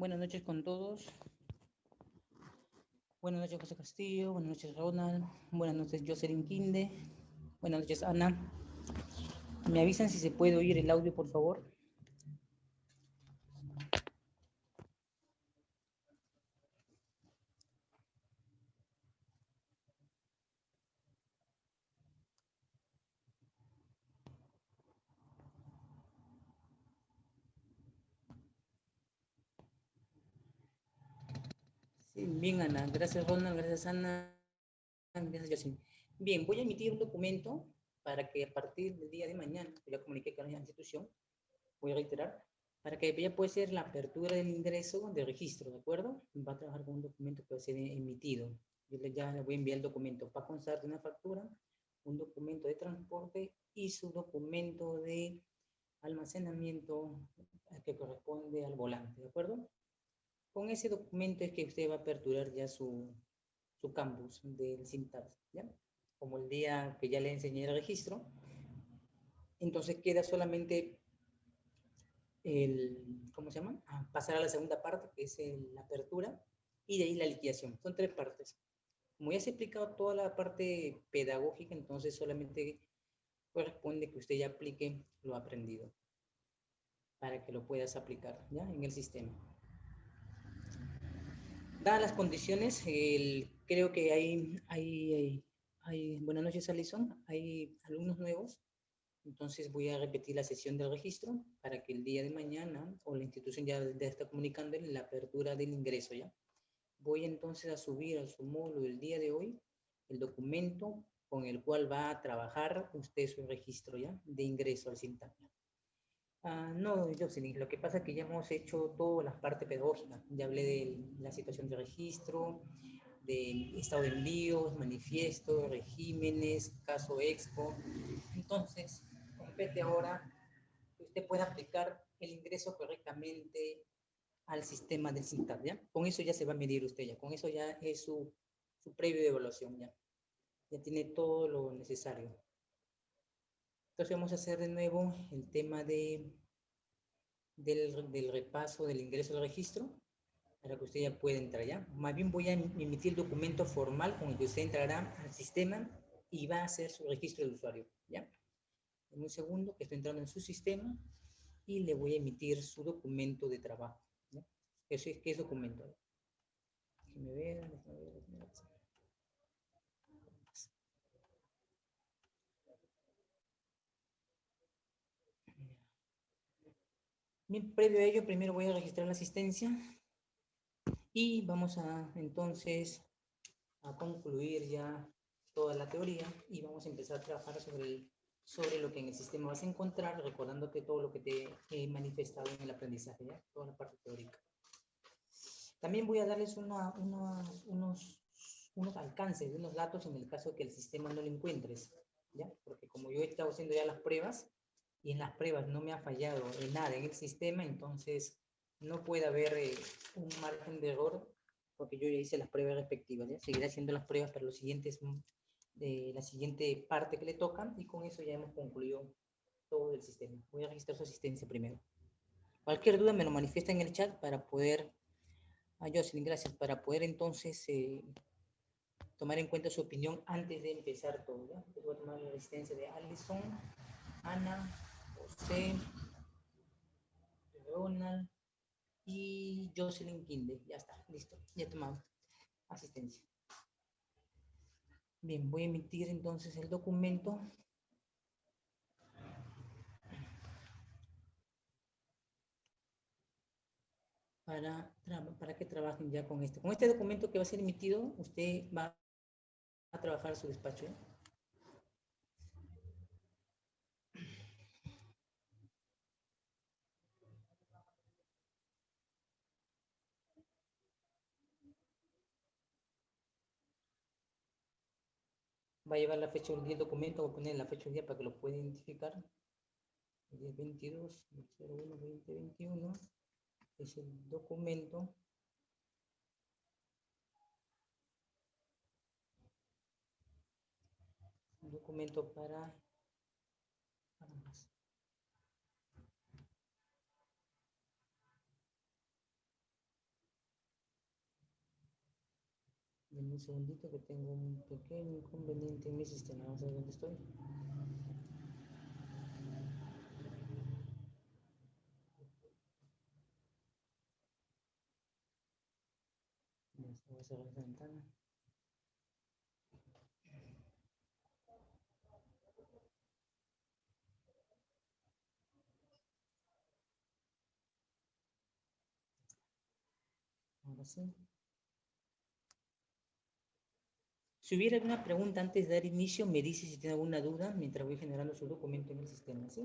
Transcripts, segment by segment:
Buenas noches con todos. Buenas noches, José Castillo. Buenas noches, Ronald. Buenas noches, Jocelyn Quinde. Buenas noches, Ana. ¿Me avisan si se puede oír el audio, por favor? Sí, bien, Ana. Gracias, Ronald. Gracias, Ana. Gracias, Jocelyn. Bien, voy a emitir un documento para que a partir del día de mañana, que ya comuniqué con la institución, voy a reiterar, para que ya pueda ser la apertura del ingreso de registro, ¿de acuerdo? Va a trabajar con un documento que va a ser emitido. Yo ya le voy a enviar el documento. Va a constar de una factura, un documento de transporte y su documento de almacenamiento que corresponde al volante, ¿de acuerdo? Con ese documento es que usted va a aperturar ya su campus del SINTAD, ¿ya? Como el día que ya le enseñé el registro, entonces queda solamente ¿cómo se llama? Pasar a la segunda parte, que es la apertura, y de ahí la liquidación. Son tres partes. Como ya se ha explicado toda la parte pedagógica, entonces solamente corresponde que usted ya aplique lo aprendido para que lo puedas aplicar ya en el sistema. Dadas las condiciones, creo que buenas noches, Alison, hay alumnos nuevos. Entonces voy a repetir la sesión del registro para que el día de mañana o la institución ya está comunicando la apertura del ingreso, ¿ya? Voy entonces a subir a su módulo el día de hoy el documento con el cual va a trabajar usted su registro, ¿ya? De ingreso al SINTAP. No, Jocelyn, lo que pasa es que ya hemos hecho toda la parte pedagógica. Ya hablé de la situación de registro, del estado de envíos, manifiesto, regímenes, caso expo. Entonces, compete ahora que usted pueda aplicar el ingreso correctamente al sistema del SINTAP, ¿ya? Con eso ya se va a medir usted, ya. Con eso ya es su previo de evaluación, ¿ya? Ya tiene todo lo necesario. Entonces vamos a hacer de nuevo el tema del repaso del ingreso al registro para que usted ya pueda entrar, ¿ya? Más bien voy a emitir el documento formal con el que usted entrará al sistema y va a hacer su registro de usuario, ¿ya? En un segundo que estoy entrando en su sistema y le voy a emitir su documento de trabajo, ¿ya? Eso es, ¿qué es documento? Déjeme ver. Bien, previo a ello, primero voy a registrar la asistencia y vamos a entonces a concluir ya toda la teoría y vamos a empezar a trabajar sobre lo que en el sistema vas a encontrar, recordándote todo lo que te he manifestado en el aprendizaje, ¿ya? Toda la parte teórica. También voy a darles unos alcances, unos datos en el caso de que el sistema no lo encuentres, ¿ya? Porque como yo he estado haciendo ya las pruebas y en las pruebas no me ha fallado en nada en el sistema, entonces no puede haber un margen de error porque yo ya hice las pruebas respectivas, ¿ya? Seguiré haciendo las pruebas para los siguientes, la siguiente parte que le toca y con eso ya hemos concluido todo el sistema. Voy a registrar su asistencia primero. Cualquier duda me lo manifiesta en el chat para poder, Jocelyn, gracias, para poder entonces tomar en cuenta su opinión antes de empezar todo, ¿ya? Voy a tomar la asistencia de Alison, Ana, José, Ronald y Jocelyn Quinde. Ya está, listo, ya he tomado asistencia. Bien, voy a emitir entonces el documento. Para que trabajen ya con este. Con este documento que va a ser emitido, usted va a trabajar su despacho, ¿eh? Va a llevar la fecha del día del documento, voy a poner la fecha del día para que lo pueda identificar. El día 22, 01, 2021 es el documento. Un documento para más. Denme un segundito que tengo un pequeño inconveniente en mi sistema. Vamos a ver dónde estoy. Voy a cerrar esta ventana. Ahora sí. Si hubiera alguna pregunta antes de dar inicio, me dice si tiene alguna duda mientras voy generando su documento en el sistema, ¿sí?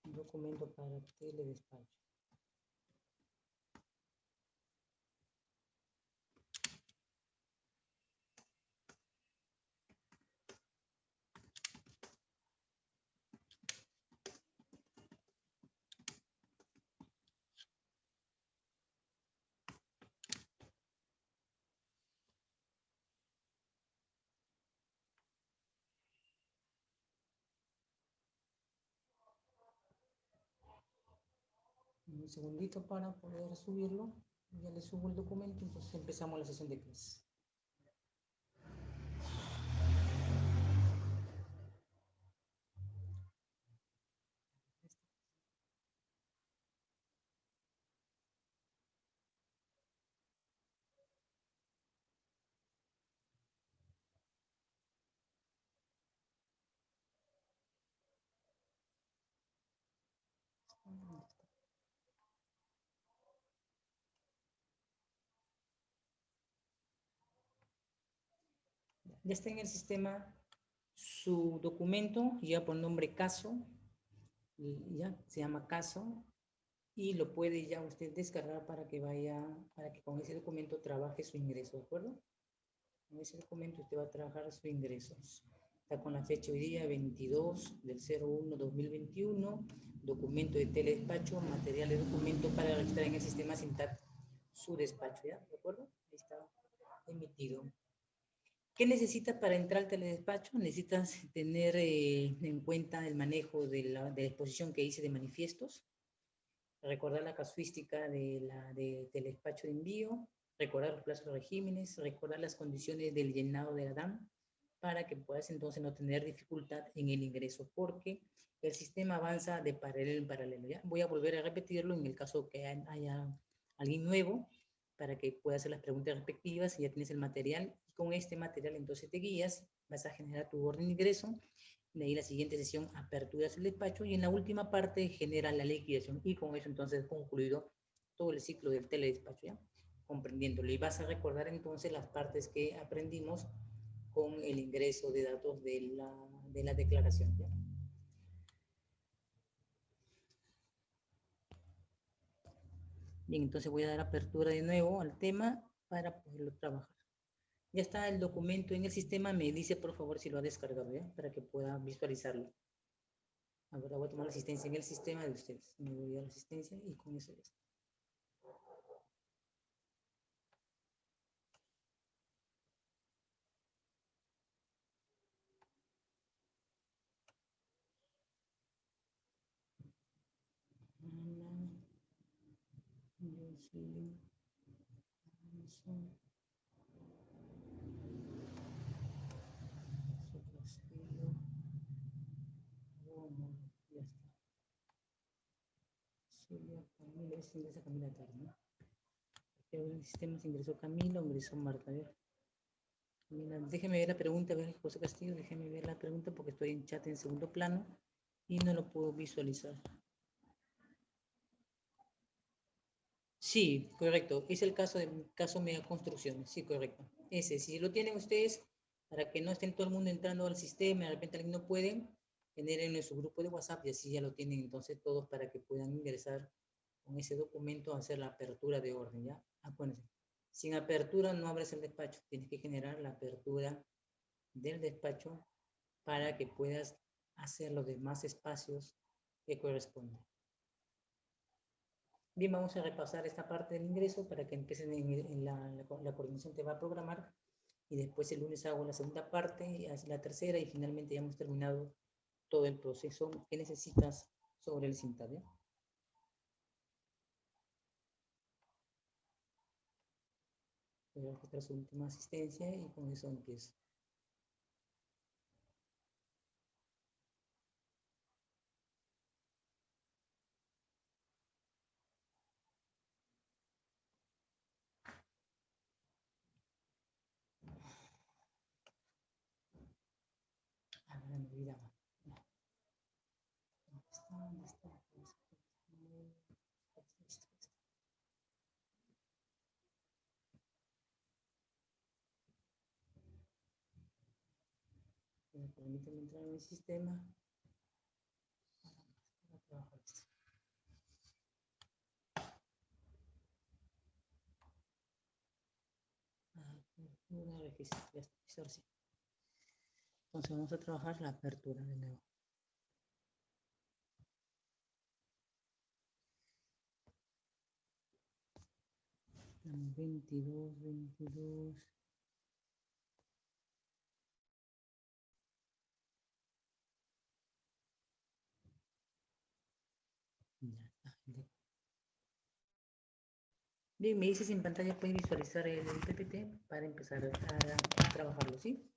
Un documento para teledespacho. Un segundito para poder subirlo. Ya le subo el documento, entonces empezamos la sesión de clase. Ya está en el sistema su documento, ya por nombre caso, ya se llama caso, y lo puede ya usted descargar para que vaya, para que con ese documento trabaje su ingreso, ¿de acuerdo? Con ese documento usted va a trabajar sus ingresos. Está con la fecha hoy día 22 del 01-2021, documento de teledespacho, material de documento para registrar en el sistema SINTAC su despacho, ¿ya? ¿De acuerdo? Ahí está emitido. ¿Qué necesitas para entrar al teledespacho? Necesitas tener en cuenta el manejo de la exposición que hice de manifiestos, recordar la casuística de teledespacho de envío, recordar los plazos de regímenes, recordar las condiciones del llenado de la DAM, para que puedas entonces no tener dificultad en el ingreso, porque el sistema avanza de paralelo en paralelo, ¿ya? Voy a volver a repetirlo en el caso que haya alguien nuevo, para que puedas hacer las preguntas respectivas y ya tienes el material, y con este material entonces te guías, vas a generar tu orden de ingreso, de ahí la siguiente sesión aperturas el despacho y en la última parte genera la liquidación y con eso entonces concluido todo el ciclo del teledespacho, ¿ya? Comprendiéndolo, y vas a recordar entonces las partes que aprendimos con el ingreso de datos de la declaración, ¿ya? Bien, entonces voy a dar apertura de nuevo al tema para poderlo trabajar. Ya está el documento en el sistema, me dice por favor si lo ha descargado, ¿ya? Para que pueda visualizarlo. Ahora voy a tomar la asistencia en el sistema de ustedes. Me voy a la asistencia y con eso ya está. Ana, Jocelyn, Alonso, Su Castillo, Roma, ya está. Silvia, Camila, es ingresa Camila tarde, ¿no? Pero en el sistema se ingresó Camila o ingresó Marta, a ver. Mira, déjeme ver la pregunta, a ver, José Castillo, déjeme ver la pregunta porque estoy en chat en segundo plano y no lo puedo visualizar. Sí, correcto. Es el caso Mega Construcciones. Sí, correcto. Ese, si lo tienen ustedes, para que no estén todo el mundo entrando al sistema, de repente alguien no puede, generen en su grupo de WhatsApp y así ya lo tienen entonces todos para que puedan ingresar con ese documento a hacer la apertura de orden, ¿ya? Acuérdense. Sin apertura no abres el despacho. Tienes que generar la apertura del despacho para que puedas hacer los demás espacios que corresponden. Bien, vamos a repasar esta parte del ingreso para que empiecen en la coordinación te va a programar y después el lunes hago la segunda parte, y la tercera y finalmente ya hemos terminado todo el proceso que necesitas sobre el CINTAB, ¿ya? Voy a registrar su última asistencia y con eso empiezo. Ah, no me olvidaba. ¿Dónde está? ¿Dónde está? Permítame entrar en el sistema para trabajar esto. Apertura, registro, ya está, listo, ahora sí. Entonces vamos a trabajar la apertura de nuevo. Estamos 22, 22. Ya está. Bien, me dice si en pantalla puede visualizar el PPT para empezar a trabajarlo, ¿sí?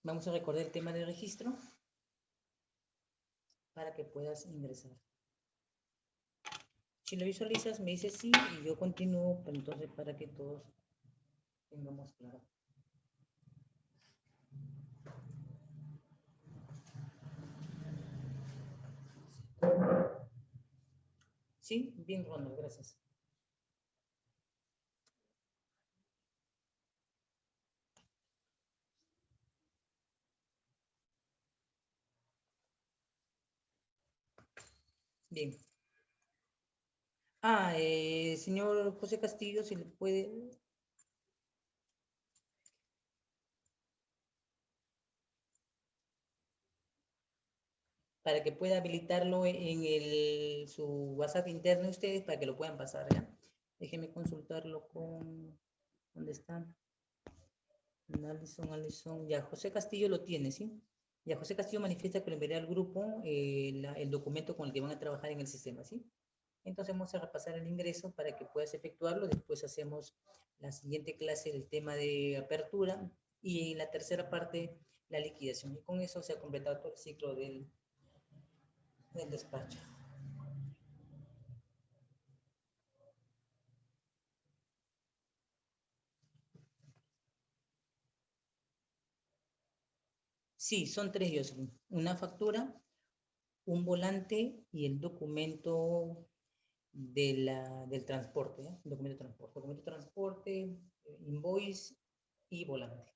Vamos a recordar el tema del registro para que puedas ingresar. Si lo visualizas, me dice sí y yo continúo, pero entonces para que todos tengamos claro. Sí, bien, Ronald, gracias. Bien. Señor José Castillo, si le puede... Para que pueda habilitarlo en su WhatsApp interno de ustedes para que lo puedan pasar, ¿ya? Déjenme consultarlo con... ¿Dónde está? Alison. Ya, José Castillo lo tiene, ¿sí? Ya, José Castillo manifiesta que le enviará al grupo el documento con el que van a trabajar en el sistema, ¿sí? Entonces vamos a repasar el ingreso para que puedas efectuarlo. Después hacemos la siguiente clase, el tema de apertura. Y en la tercera parte, la liquidación. Y con eso se ha completado todo el ciclo del despacho. Sí, son tres, Jocelyn. Una factura, un volante y el documento del transporte, ¿eh? Documento de transporte, invoice y volante.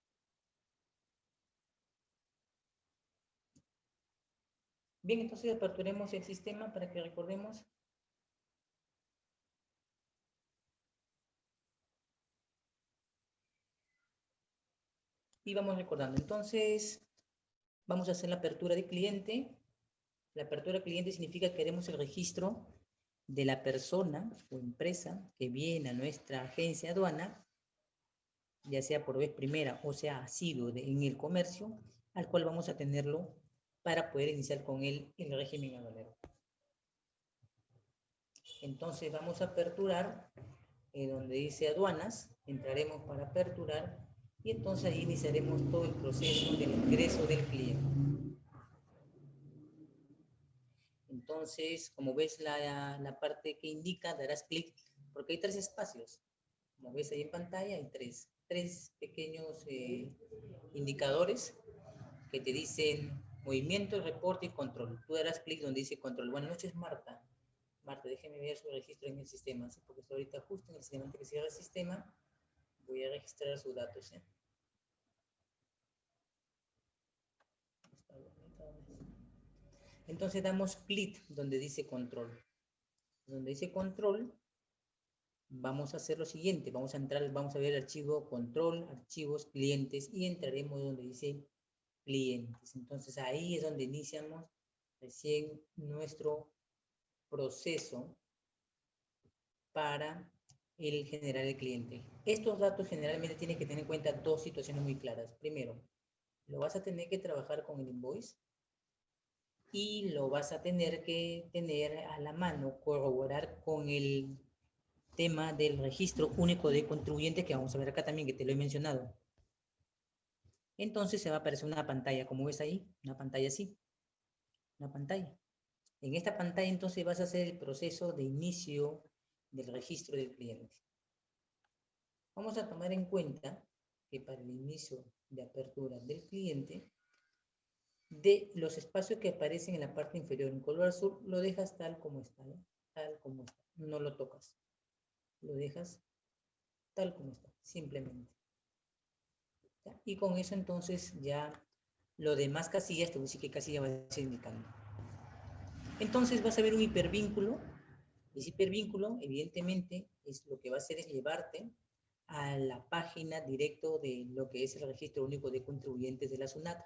Bien, entonces aperturemos el sistema para que recordemos. Y vamos recordando. Entonces, vamos a hacer la apertura de cliente. La apertura de cliente significa que queremos el registro de la persona o empresa que viene a nuestra agencia aduana, ya sea por vez primera o sea asiduo en el comercio, al cual vamos a tenerlo para poder iniciar con él el régimen aduanero. Entonces vamos a aperturar donde dice aduanas, entraremos para aperturar y entonces ahí iniciaremos todo el proceso del ingreso del cliente. Entonces, como ves la parte que indica, darás clic, porque hay tres espacios. Como ves ahí en pantalla, hay tres pequeños indicadores que te dicen movimiento, reporte y control. Tú darás clic donde dice control. Buenas noches, Marta. Marta, déjeme ver su registro en el sistema, ¿sí? Porque estoy ahorita justo en el sistema. Antes que cierre el sistema, voy a registrar sus datos, ¿sí? Entonces damos clic donde dice control. Donde dice control, vamos a hacer lo siguiente. Vamos a entrar, vamos a ver el archivo control, archivos, clientes y entraremos donde dice clientes. Entonces ahí es donde iniciamos recién nuestro proceso para el generar el cliente. Estos datos generalmente tienen que tener en cuenta dos situaciones muy claras. Primero, lo vas a tener que trabajar con el invoice y lo vas a tener que tener a la mano, corroborar con el tema del registro único de contribuyentes, que vamos a ver acá también, que te lo he mencionado. Entonces se va a aparecer una pantalla, como ves ahí, una pantalla así, una pantalla. En esta pantalla entonces vas a hacer el proceso de inicio del registro del cliente. Vamos a tomar en cuenta que para el inicio de apertura del cliente, de los espacios que aparecen en la parte inferior en color azul, lo dejas tal como está, ¿no? Tal como está, no lo tocas. Lo dejas tal como está, simplemente. ¿Ya? Y con eso entonces ya lo demás casillas, te voy a decir qué casilla vas a ir indicando. Entonces vas a ver un hipervínculo. Ese hipervínculo, evidentemente, es lo que va a hacer es llevarte a la página directo de lo que es el registro único de contribuyentes de la SUNAT.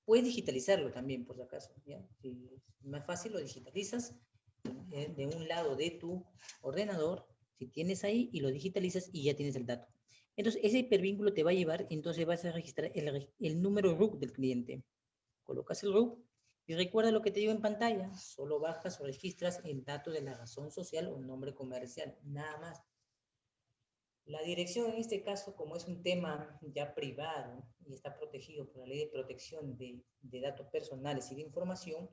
Puedes digitalizarlo también, por si acaso, ¿ya? Si es más fácil, lo digitalizas de un lado de tu ordenador, si tienes ahí, y lo digitalizas y ya tienes el dato. Entonces, ese hipervínculo te va a llevar, entonces vas a registrar el número RUC del cliente. Colocas el RUC y recuerda lo que te digo en pantalla, solo bajas o registras el dato de la razón social o nombre comercial, nada más. La dirección en este caso, como es un tema ya privado y está protegido por la Ley de Protección de Datos Personales y de Información,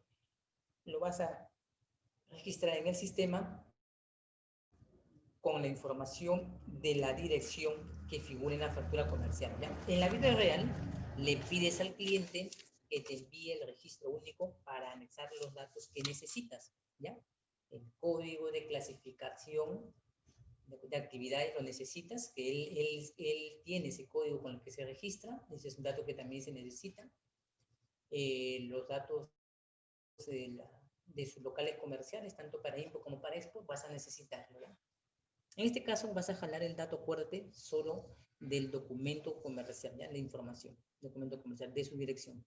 lo vas a registrar en el sistema con la información de la dirección que figura en la factura comercial, ¿ya? En la vida real, le pides al cliente que te envíe el registro único para anexar los datos que necesitas, ¿ya? El código de clasificación de actividades lo necesitas, que él tiene ese código con el que se registra, ese es un dato que también se necesita. Los datos de sus locales comerciales, tanto para IMPO como para EXPO, vas a necesitarlo, ¿ya? En este caso vas a jalar el dato, acuérdate, solo del documento comercial, ¿ya? La información, documento comercial de su dirección.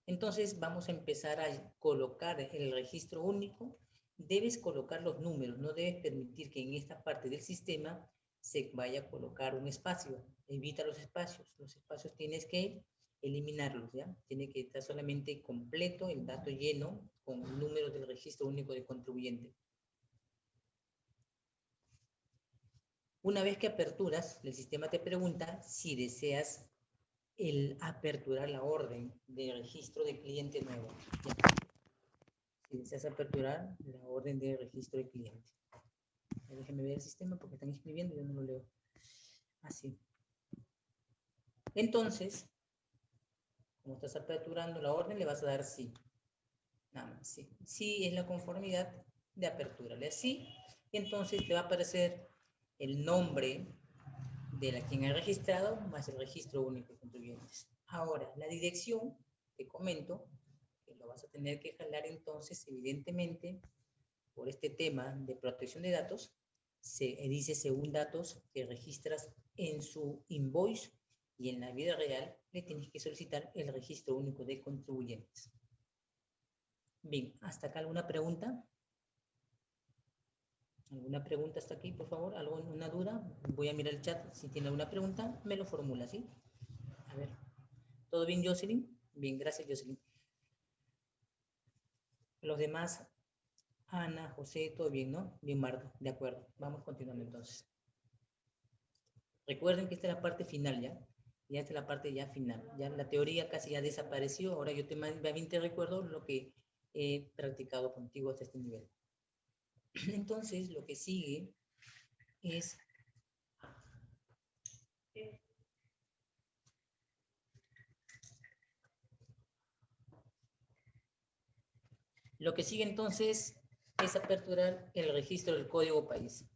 Entonces vamos a empezar a colocar el registro único. Debes colocar los números, no debes permitir que en esta parte del sistema se vaya a colocar un espacio. Evita los espacios tienes que eliminarlos, ¿ya? Tiene que estar solamente completo, el dato lleno, con el número del registro único de contribuyente. Una vez que aperturas, el sistema te pregunta si deseas aperturar la orden de registro de cliente nuevo. Si deseas aperturar la orden de registro de cliente. Déjenme ver el sistema porque están escribiendo y yo no lo leo. Así. Entonces, como estás aperturando la orden, le vas a dar sí. Nada más, sí. Sí es la conformidad de apertura. Le das sí y entonces te va a aparecer el nombre de quien ha registrado más el registro único de contribuyentes. Ahora, la dirección, te comento, que lo vas a tener que jalar entonces, evidentemente, por este tema de protección de datos, se dice según datos que registras en su invoice y en la vida real le tienes que solicitar el registro único de contribuyentes. Bien, ¿hasta acá alguna pregunta? ¿Alguna pregunta hasta aquí, por favor? ¿Alguna duda? Voy a mirar el chat. Si tiene alguna pregunta, me lo formula, ¿sí? A ver. ¿Todo bien, Jocelyn? Bien, gracias, Jocelyn. Los demás, Ana, José, todo bien, ¿no? Bien, Marta, de acuerdo. Vamos continuando entonces. Recuerden que esta es la parte final, ¿ya? Ya esta es la parte ya final. Ya la teoría casi ya desapareció. Ahora yo bien te recuerdo lo que he practicado contigo hasta este nivel. Entonces, lo que sigue es... Lo que sigue entonces es aperturar el registro del código país.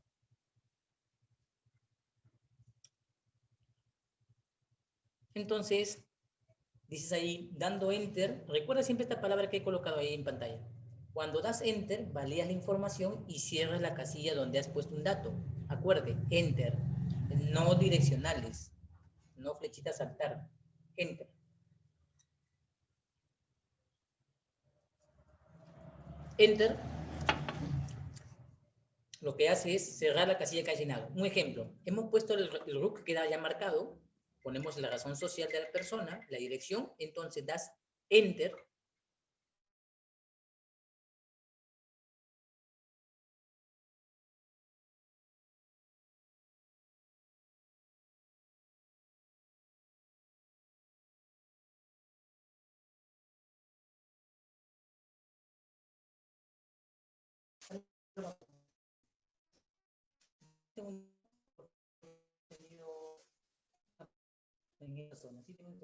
Entonces, dices ahí, dando enter, recuerda siempre esta palabra que he colocado ahí en pantalla. Cuando das enter, validas la información y cierras la casilla donde has puesto un dato. Acuerde, enter, no direccionales, no flechita saltar, enter. Enter, lo que hace es cerrar la casilla que ha llenado. Un ejemplo, hemos puesto el RUC que queda ya marcado, ponemos la razón social de la persona, la dirección, entonces das enter, en esa zona. Sí, tengo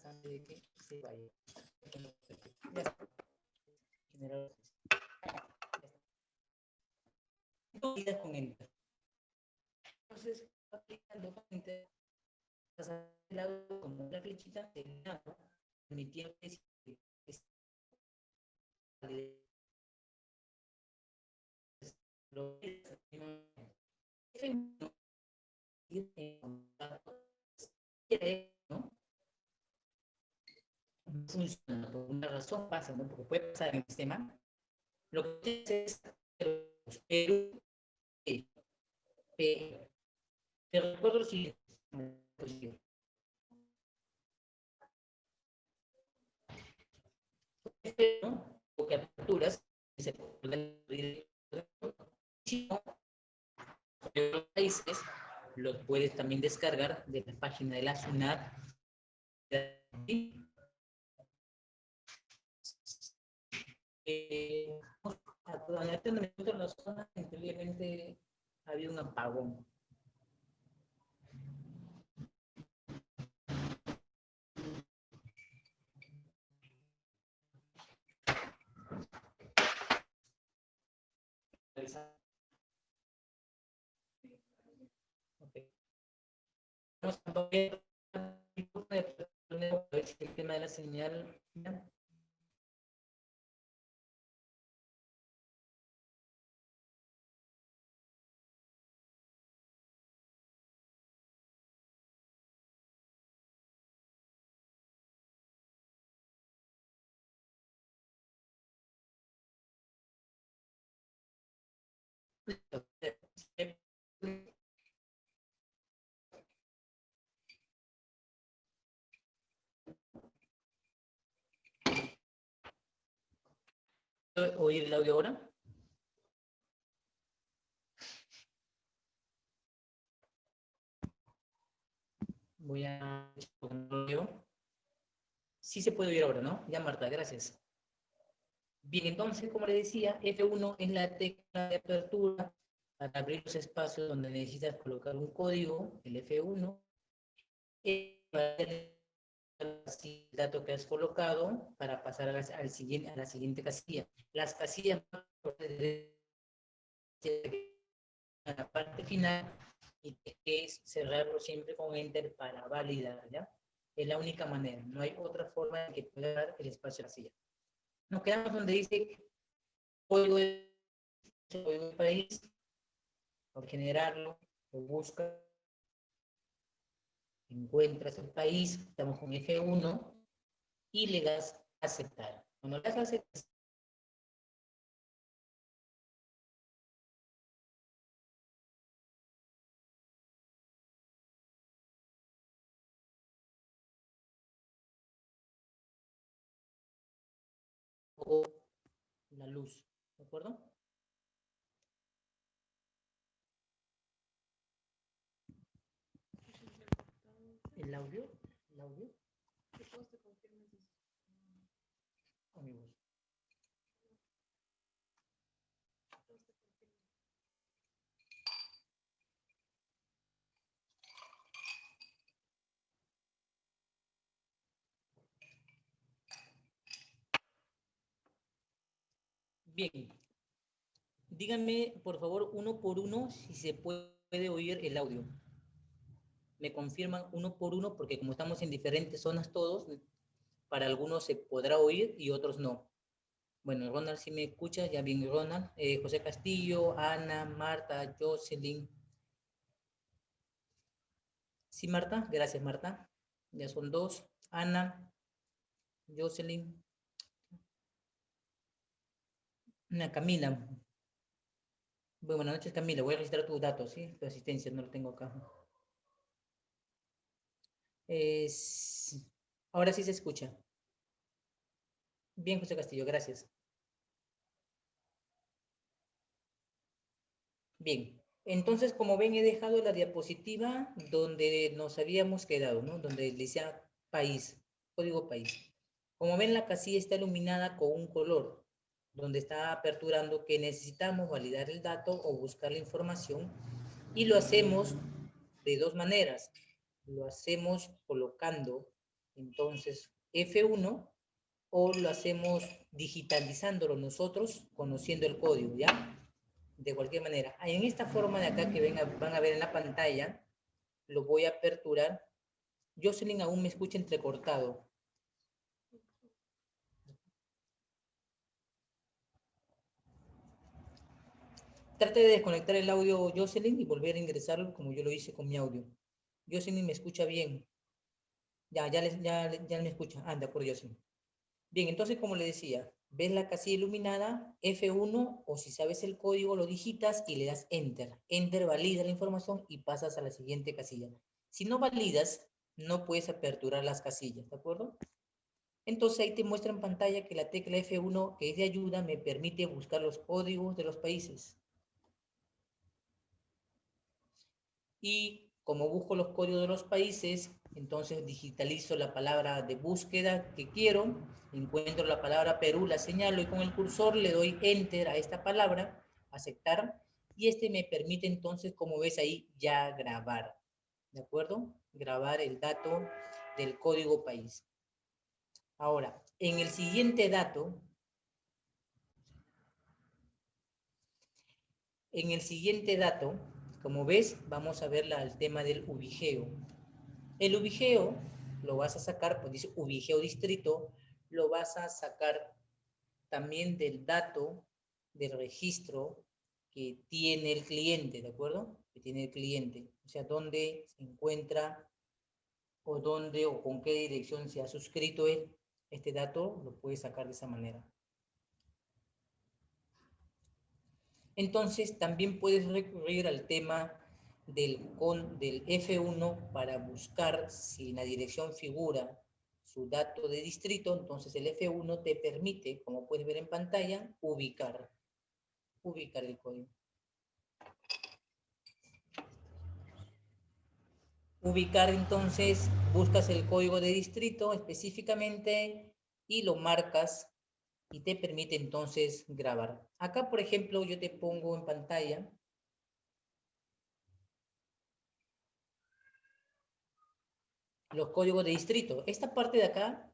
antes de que se vaya. Ya está. General. Entonces, con enter. Entonces, aplicando con enter, pasar al lado como la flechita del lado, permitiendo que ¿no? No funciona por una razón, pasa, ¿no? Porque puede pasar en el sistema. Lo que es pero te recuerdo lo siguiente. ¿No? Porque aperturas se pueden abrir. Si no, en los países los puedes también descargar de la página de la SUNAT. Actualmente en la zona, increíblemente había un apagón. Okay. Vamos a ver el tema de la señal. ¿Oír el audio ahora? Voy a... Sí se puede oír ahora, ¿no? Ya, Marta, gracias. Bien, entonces, como le decía, F1 es la tecla de apertura para abrir los espacios donde necesitas colocar un código, el F1, el dato que has colocado para pasar a la siguiente casilla. Las casillas a la parte final y que es cerrarlo siempre con Enter para validar, ¿ya? Es la única manera, no hay otra forma de que pueda dar el espacio a la silla. Nos quedamos donde dice código del país, por generarlo, lo busca, encuentras el país, estamos con F1 y le das a aceptar. Cuando le das a aceptar, o la luz, ¿de acuerdo? El audio. ¿Qué cosa te confirmas eso? Amigos. Bien. Díganme, por favor, uno por uno, si se puede oír el audio. Me confirman uno por uno, porque como estamos en diferentes zonas todos, para algunos se podrá oír y otros no. Bueno, Ronald, si me escuchas, ya bien, Ronald. José Castillo, Ana, Marta, Jocelyn. Sí, Marta, gracias, Marta. Ya son dos. Ana, Jocelyn. Ana, Camila. Buenas noches, Camila. Voy a registrar tus datos, ¿sí? Tu asistencia, no lo tengo acá. Sí. Ahora sí se escucha. Bien, José Castillo, gracias. Bien, entonces, como ven, he dejado la diapositiva donde nos habíamos quedado, ¿no? Donde decía país. código país. Como ven, la casilla está iluminada con un color, donde está aperturando que necesitamos validar el dato o buscar la información, y lo hacemos de dos maneras. Lo hacemos colocando entonces F1 o lo hacemos digitalizándolo nosotros, conociendo el código, ¿ya? De cualquier manera. En esta forma de acá que van a ver en la pantalla, lo voy a aperturar. Jocelyn aún me escucha entrecortado. Trate de desconectar el audio, Jocelyn, y volver a ingresarlo como yo lo hice con mi audio. Jocelyn me escucha bien. Ya me escucha. De acuerdo, Jocelyn. Bien, entonces, como le decía, ves la casilla iluminada, F1, o si sabes el código, lo digitas y le das Enter. Enter valida la información y pasas a la siguiente casilla. Si no validas, no puedes aperturar las casillas, ¿de acuerdo? Entonces ahí te muestra en pantalla que la tecla F1, que es de ayuda, me permite buscar los códigos de los países. Y como busco los códigos de los países, entonces digitalizo la palabra de búsqueda que quiero, encuentro la palabra Perú, la señalo y con el cursor le doy Enter a esta palabra, aceptar, y este me permite entonces, como ves ahí, ya grabar, ¿de acuerdo? Grabar el dato del código país. Ahora, en el siguiente dato, como ves, vamos a ver el tema del ubigeo. El ubigeo lo vas a sacar, pues dice ubigeo distrito, lo vas a sacar también del dato del registro que tiene el cliente, ¿de acuerdo? Que tiene el cliente, o sea, dónde se encuentra o dónde o con qué dirección se ha suscrito él. Este dato lo puedes sacar de esa manera. Entonces, también puedes recurrir al tema del F1 para buscar si en la dirección figura su dato de distrito. Entonces, el F1 te permite, como puedes ver en pantalla, ubicar el código. Ubicar, entonces, buscas el código de distrito específicamente y lo marcas y te permite entonces grabar. Acá, por ejemplo, yo te pongo en pantalla los códigos de distrito. Esta parte de acá,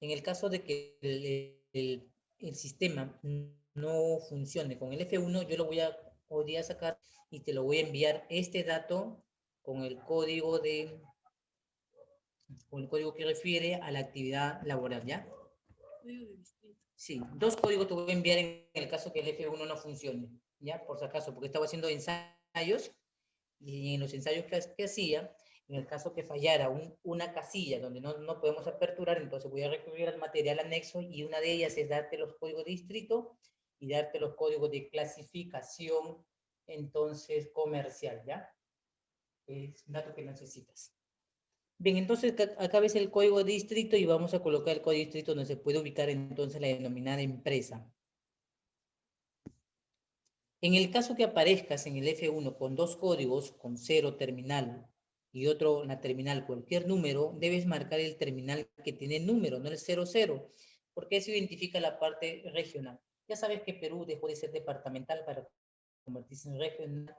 en el caso de que el sistema no funcione con el F1, yo lo voy a sacar y te lo voy a enviar este dato con el código que refiere a la actividad laboral, ¿ya? Sí, dos códigos te voy a enviar en el caso que el F1 no funcione, ¿ya? Por si acaso, porque estaba haciendo ensayos y en los ensayos que hacía, en el caso que fallara una casilla donde no podemos aperturar, entonces voy a recurrir al material anexo y una de ellas es darte los códigos de distrito y darte los códigos de clasificación, entonces, comercial, ¿ya? Es un dato que necesitas. Bien, entonces acá ves el código de distrito y vamos a colocar el código de distrito donde se puede ubicar entonces la denominada empresa. En el caso que aparezcas en el F1 con dos códigos, con 0 terminal y otro en la terminal cualquier número, debes marcar el terminal que tiene el número, no el 00, porque eso identifica la parte regional. Ya sabes que Perú dejó de ser departamental para convertirse en regional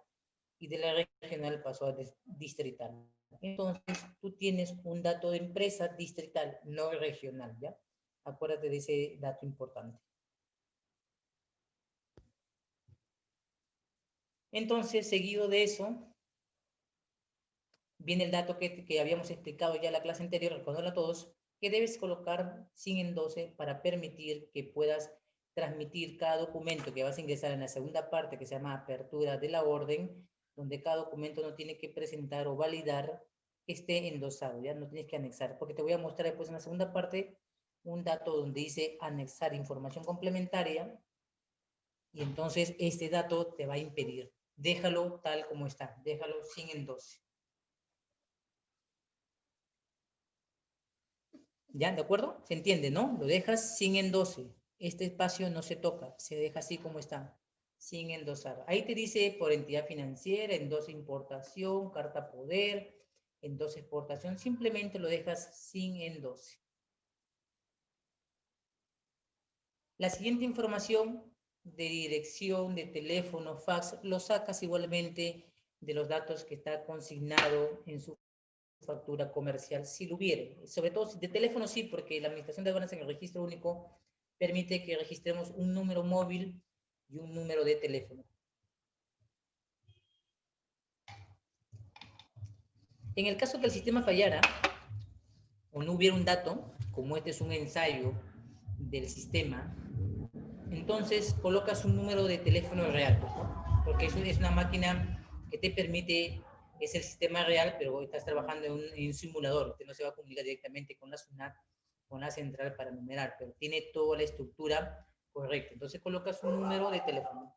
y de la regional pasó a distrital. Entonces, tú tienes un dato de empresa distrital, no regional, ¿ya? Acuérdate de ese dato importante. Entonces, seguido de eso, viene el dato que habíamos explicado ya en la clase anterior, recordarlo a todos, que debes colocar sin endoce para permitir que puedas transmitir cada documento que vas a ingresar en la segunda parte, que se llama apertura de la orden, donde cada documento no tiene que presentar o validar que esté endosado, ya no tienes que anexar, porque te voy a mostrar después en la segunda parte un dato donde dice anexar información complementaria, y entonces este dato te va a impedir. Déjalo tal como está, déjalo sin endose. ¿Ya? ¿De acuerdo? Se entiende, ¿no? Lo dejas sin endose. Este espacio no se toca, se deja así como está, sin endosar. Ahí te dice por entidad financiera, endose importación, carta poder, endose exportación. Simplemente lo dejas sin endose. La siguiente información de dirección, de teléfono, fax, lo sacas igualmente de los datos que está consignado en su factura comercial, si lo hubiere. Sobre todo de teléfono sí, porque la Administración de Aduanas en el registro único permite que registremos un número móvil y un número de teléfono. En el caso que el sistema fallara o no hubiera un dato, como este es un ensayo del sistema, entonces colocas un número de teléfono real, ¿no? Porque eso es una máquina que te permite, es el sistema real, pero estás trabajando en un simulador, usted no se va a comunicar directamente con la SUNAT, con la central para numerar, pero tiene toda la estructura correcta. Entonces colocas un número de teléfono,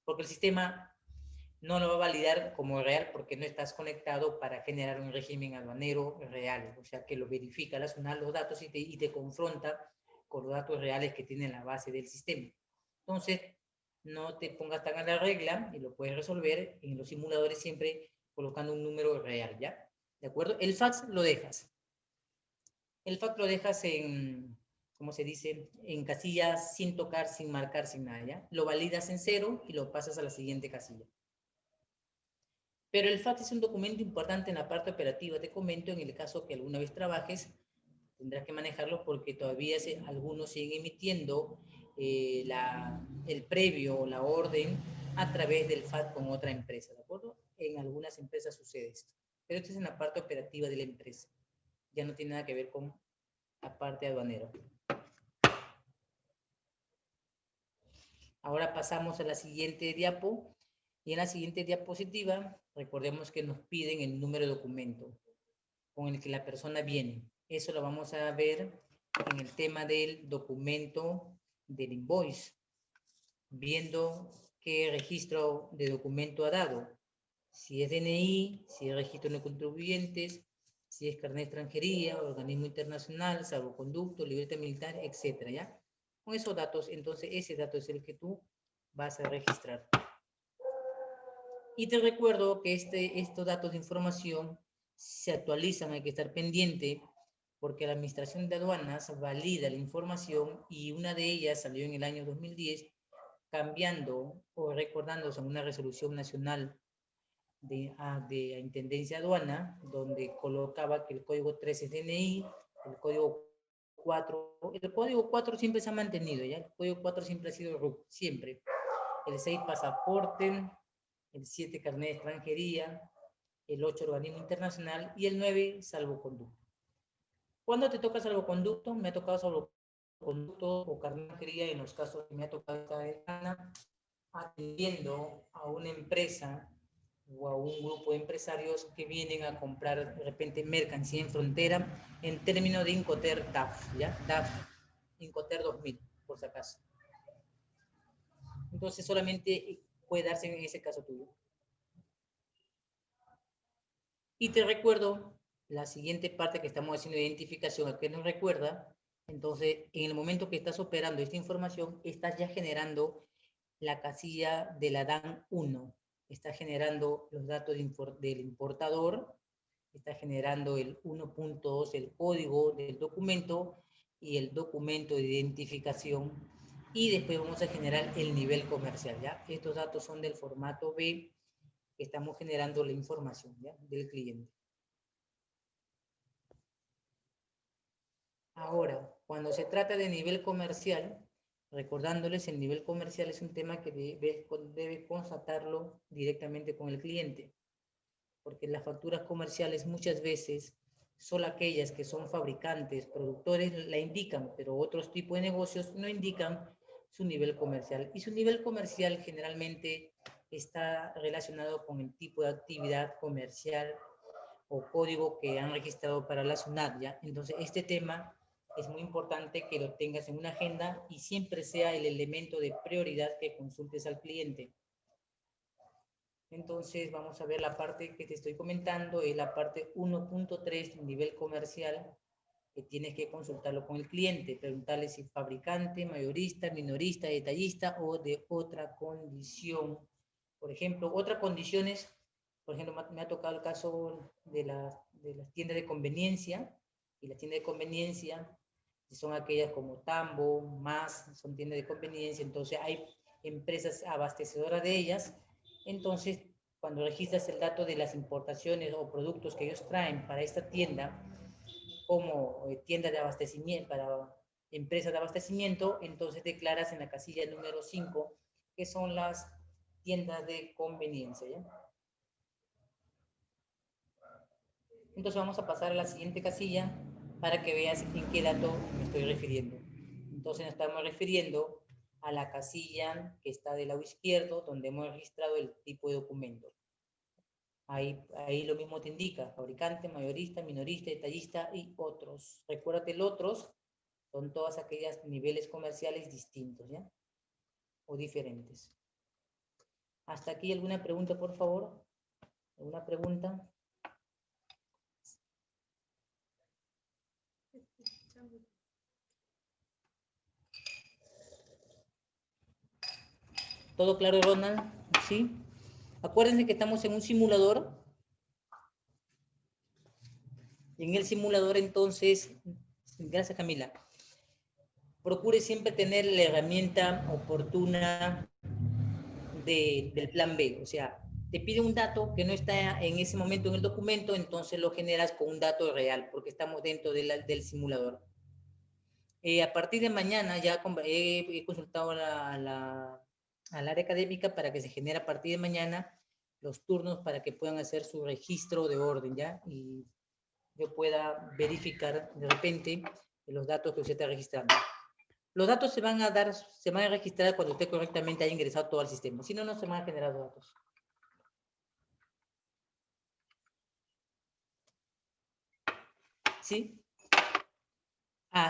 porque el sistema no lo va a validar como real porque no estás conectado para generar un régimen aduanero real, o sea que lo verifica la SUNAT los datos y te confronta con los datos reales que tiene la base del sistema. Entonces, no te pongas tan a la regla y lo puedes resolver en los simuladores siempre colocando un número real, ¿ya? ¿De acuerdo? El fax lo dejas. El fax lo dejas en, ¿cómo se dice? En casillas sin tocar, sin marcar, sin nada, ¿ya? Lo validas en 0 y lo pasas a la siguiente casilla. Pero el fax es un documento importante en la parte operativa. Te comento, en el caso que alguna vez trabajes, tendrás que manejarlo porque todavía algunos siguen emitiendo el previo o la orden a través del fax con otra empresa, ¿de acuerdo? En algunas empresas sucede esto. Pero esto es en la parte operativa de la empresa. Ya no tiene nada que ver con la parte aduanera. Ahora pasamos a la siguiente diapo. Y en la siguiente diapositiva, recordemos que nos piden el número de documento con el que la persona viene. Eso lo vamos a ver en el tema del documento del invoice, viendo qué registro de documento ha dado. Si es DNI, si es registro de contribuyentes, si es carnet de extranjería, organismo internacional, salvoconducto, libreta militar, etcétera, ¿ya? Con esos datos, entonces ese dato es el que tú vas a registrar. Y te recuerdo que estos datos de información se actualizan, hay que estar pendiente, porque la Administración de Aduanas valida la información y una de ellas salió en el año 2010, cambiando o recordándose en una resolución nacional de Intendencia Aduana, donde colocaba que el código 3 es DNI, el código 4 siempre se ha mantenido, ¿ya? El código 4 siempre ha sido RUC, siempre. El 6 pasaporte, el 7 carnet de extranjería, el 8 organismo internacional y el 9 salvoconducto. ¿Cuándo te toca salvoconducto? Me ha tocado salvoconducto o carnet de extranjería en los casos que me ha tocado estar en Ana, atendiendo a una empresa o a un grupo de empresarios que vienen a comprar de repente mercancía en frontera en términos de Incoterm DAF, ¿ya? DAF, Incoterm 2000, por si acaso. Entonces solamente puede darse en ese caso tuyo. Y te recuerdo la siguiente parte que estamos haciendo de identificación, a que nos recuerda, entonces en el momento que estás operando esta información, estás ya generando la casilla de la DAN 1, está generando los datos del importador, está generando el 1.2, el código del documento y el documento de identificación, y después vamos a generar el nivel comercial, ¿ya? Estos datos son del formato B, que estamos generando la información, ¿ya? Del cliente. Ahora, cuando se trata de nivel comercial, recordándoles, el nivel comercial es un tema que debes constatarlo directamente con el cliente, porque las facturas comerciales muchas veces solo aquellas que son fabricantes, productores la indican, pero otros tipos de negocios no indican su nivel comercial. Y su nivel comercial generalmente está relacionado con el tipo de actividad comercial o código que han registrado para la SUNAT, ¿ya? Entonces, este tema es muy importante que lo tengas en una agenda y siempre sea el elemento de prioridad que consultes al cliente. Entonces, vamos a ver la parte que te estoy comentando, es la parte 1.3, nivel comercial, que tienes que consultarlo con el cliente, preguntarle si es fabricante, mayorista, minorista, detallista o de otra condición. Por ejemplo, otras condiciones, por ejemplo, me ha tocado el caso de las tiendas de conveniencia, y la tienda de conveniencia son aquellas como Tambo, Más, son tiendas de conveniencia, entonces hay empresas abastecedoras de ellas, entonces cuando registras el dato de las importaciones o productos que ellos traen para esta tienda, como tienda de abastecimiento, para empresas de abastecimiento, entonces declaras en la casilla número 5, que son las tiendas de conveniencia, ¿ya? Entonces vamos a pasar a la siguiente casilla para que veas en qué dato me estoy refiriendo. Entonces nos estamos refiriendo a la casilla que está del lado izquierdo, donde hemos registrado el tipo de documento. Ahí lo mismo te indica, fabricante, mayorista, minorista, detallista y otros. Recuérdate, el otros son todas aquellas niveles comerciales distintos, ¿ya? O diferentes. ¿Hasta aquí alguna pregunta, por favor? ¿Alguna pregunta? ¿Todo claro, Ronald? ¿Sí? Acuérdense que estamos en un simulador. En el simulador, entonces, gracias, Camila. Procure siempre tener la herramienta oportuna del plan B. O sea, te pide un dato que no está en ese momento en el documento, entonces lo generas con un dato real, porque estamos dentro del simulador. A partir de mañana ya he consultado al área académica para que se genere a partir de mañana los turnos para que puedan hacer su registro de orden, ¿ya? Y yo pueda verificar de repente los datos que usted está registrando. Los datos se van a registrar cuando usted correctamente haya ingresado todo al sistema. Si no, no se van a generar los datos. ¿Sí?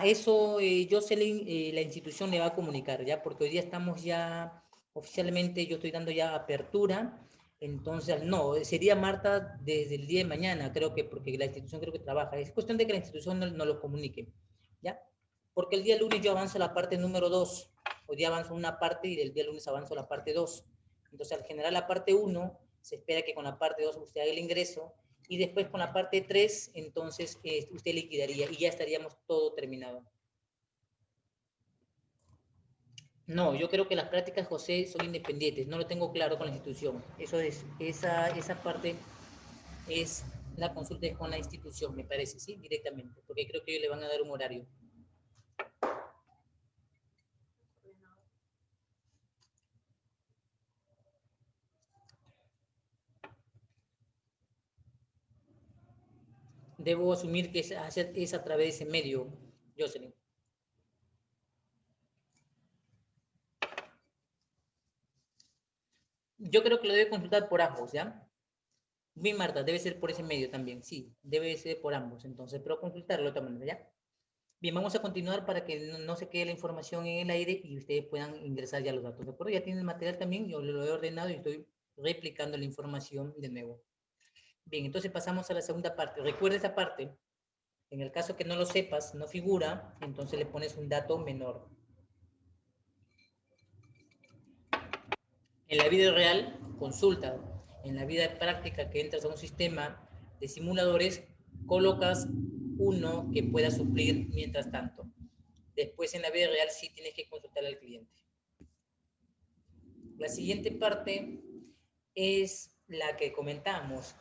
Eso la institución le va a comunicar, ¿ya? Porque hoy día estamos ya, oficialmente yo estoy dando ya apertura, entonces, no, sería Marta desde el día de mañana, creo que, porque la institución creo que trabaja. Es cuestión de que la institución no lo comunique, ¿ya? Porque el día lunes yo avanzo la parte número 2, hoy día avanzo una parte y el día lunes avanzo la parte 2. Entonces, al generar la parte 1, se espera que con la parte 2 usted haga el ingreso, y después con la parte 3, entonces usted liquidaría y ya estaríamos todo terminado. No, yo creo que las prácticas, José, son independientes, no lo tengo claro con la institución. Esa parte es la consulta con la institución, me parece, ¿sí? Directamente, porque creo que ellos le van a dar un horario. Debo asumir que es a través de ese medio, Jocelyn. Yo creo que lo debe consultar por ambos, ¿ya? Bien, Marta, debe ser por ese medio también, sí, debe ser por ambos, entonces, pero consultarlo de otra manera, ¿ya? Bien, vamos a continuar para que no se quede la información en el aire y ustedes puedan ingresar ya los datos, ¿de acuerdo? Ya tienen el material también, yo lo he ordenado y estoy replicando la información de nuevo. Bien, entonces pasamos a la segunda parte. Recuerda esta parte, en el caso que no lo sepas, no figura, entonces le pones un dato menor. En la vida real, consulta. En la vida práctica que entras a un sistema de simuladores, colocas uno que pueda suplir mientras tanto. Después en la vida real sí tienes que consultar al cliente. La siguiente parte es la que comentamos.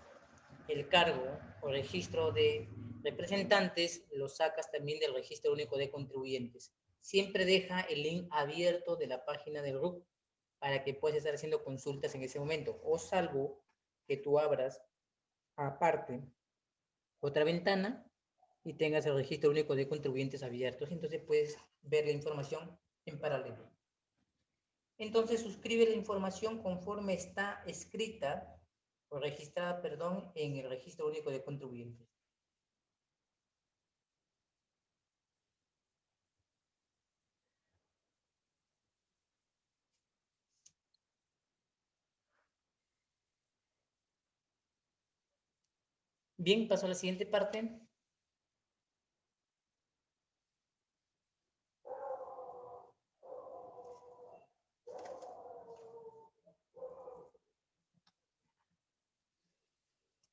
El cargo o registro de representantes lo sacas también del registro único de contribuyentes. Siempre deja el link abierto de la página del RUC para que puedas estar haciendo consultas en ese momento, o salvo que tú abras aparte otra ventana y tengas el registro único de contribuyentes abiertos, entonces puedes ver la información en paralelo. Entonces suscribe la información conforme está escrita o registrada, perdón, en el registro único de contribuyentes. Bien, paso a la siguiente parte.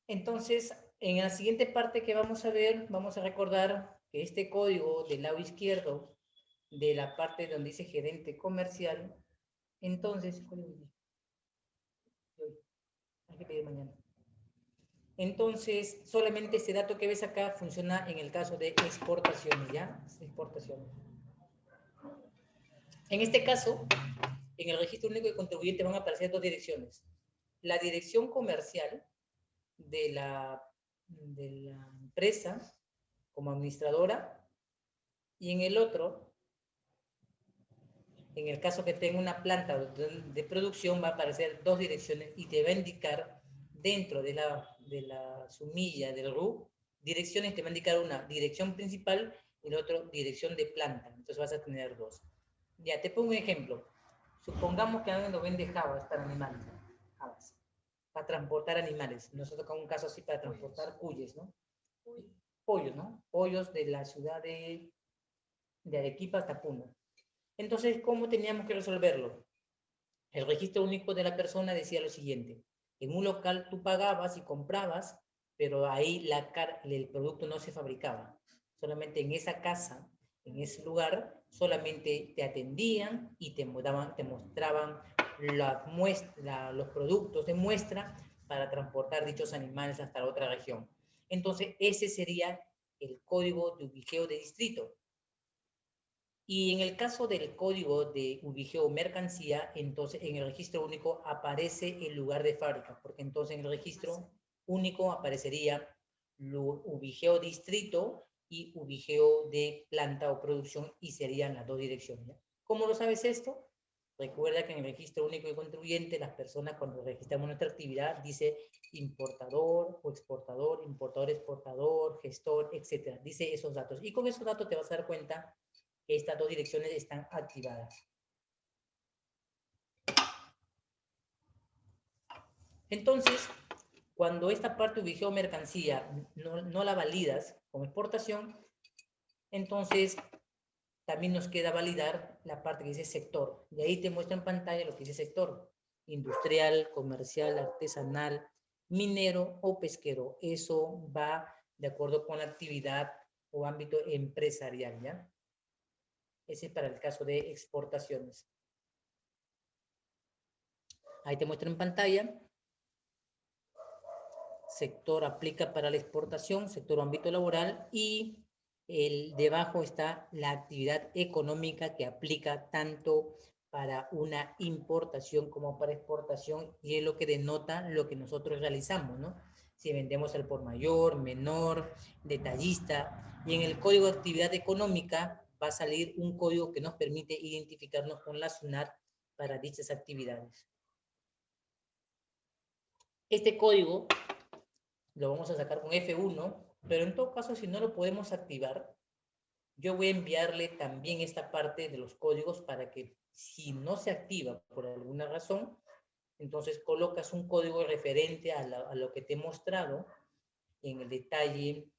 Entonces, en la siguiente parte que vamos a ver, vamos a recordar que este código del lado izquierdo, de la parte donde dice gerente comercial, entonces, hay que pedir mañana. Entonces, solamente este dato que ves acá funciona en el caso de exportaciones, ¿ya? Exportaciones. En este caso, en el registro único de contribuyente van a aparecer dos direcciones. La dirección comercial de la empresa como administradora, y en el otro, en el caso que tenga una planta de producción, va a aparecer dos direcciones y te va a indicar dentro de la sumilla del RU, direcciones, te va a indicar una dirección principal y la otra dirección de planta. Entonces vas a tener dos. Ya, te pongo un ejemplo. Supongamos que alguien lo vende jabas para animales. Jabas. Para transportar animales. Nosotros con un caso así para transportar cuyes, ¿no? Pollos, ¿no? Pollos de la ciudad de Arequipa hasta Puno. Entonces, ¿cómo teníamos que resolverlo? El registro único de la persona decía lo siguiente. En un local tú pagabas y comprabas, pero ahí el producto no se fabricaba. Solamente en esa casa, en ese lugar, solamente te atendían y te mostraban los productos de muestra para transportar dichos animales hasta la otra región. Entonces, ese sería el código de ubijeo de distrito. Y en el caso del código de ubijeo mercancía, entonces en el registro único aparece el lugar de fábrica, porque entonces en el registro único aparecería ubijeo distrito y ubijeo de planta o producción y serían las dos direcciones, ¿ya? ¿Cómo lo sabes esto? Recuerda que en el registro único de contribuyente, las personas cuando registramos nuestra actividad dice importador o exportador, importador, exportador, gestor, etcétera. Dice esos datos. Y con esos datos te vas a dar cuenta que estas dos direcciones están activadas. Entonces, cuando esta parte ubijeo mercancía no la validas como exportación, entonces también nos queda validar la parte que dice sector. Y ahí te muestra en pantalla lo que dice sector. Industrial, comercial, artesanal, minero o pesquero. Eso va de acuerdo con la actividad o ámbito empresarial, ¿ya? Ese es para el caso de exportaciones. Ahí te muestro en pantalla. Sector aplica para la exportación, sector o ámbito laboral, y debajo está la actividad económica que aplica tanto para una importación como para exportación, y es lo que denota lo que nosotros realizamos, ¿no? Si vendemos al por mayor, menor, detallista, y en el código de actividad económica va a salir un código que nos permite identificarnos con la SUNAT para dichas actividades. Este código lo vamos a sacar con F1, pero en todo caso, si no lo podemos activar, yo voy a enviarle también esta parte de los códigos para que si no se activa por alguna razón, entonces colocas un código referente a lo que te he mostrado en el detalle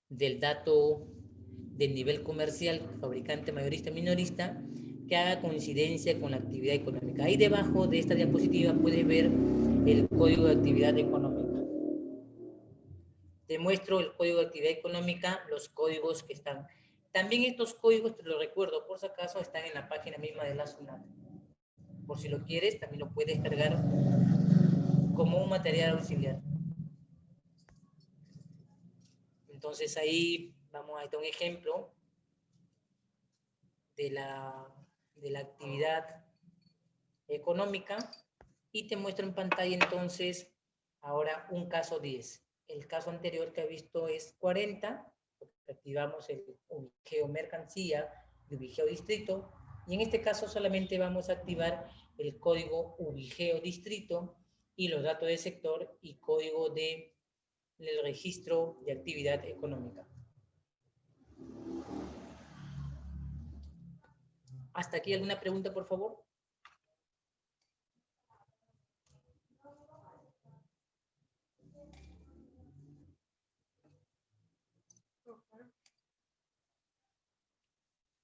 del dato del nivel comercial, fabricante, mayorista, minorista, que haga coincidencia con la actividad económica. Ahí debajo de esta diapositiva puedes ver el código de actividad económica. Te muestro el código de actividad económica, los códigos que están. También estos códigos, te lo recuerdo, por si acaso, están en la página misma de la SUNAT. Por si lo quieres, también lo puedes cargar como un material auxiliar. Entonces ahí vamos a dar un ejemplo de la actividad económica y te muestro en pantalla entonces ahora un caso 10. El caso anterior que he visto es 40, activamos el ubijeo mercancía y ubijeo distrito, y en este caso solamente vamos a activar el código ubijeo distrito y los datos de sector y código del registro de actividad económica. ¿Hasta aquí alguna pregunta, por favor?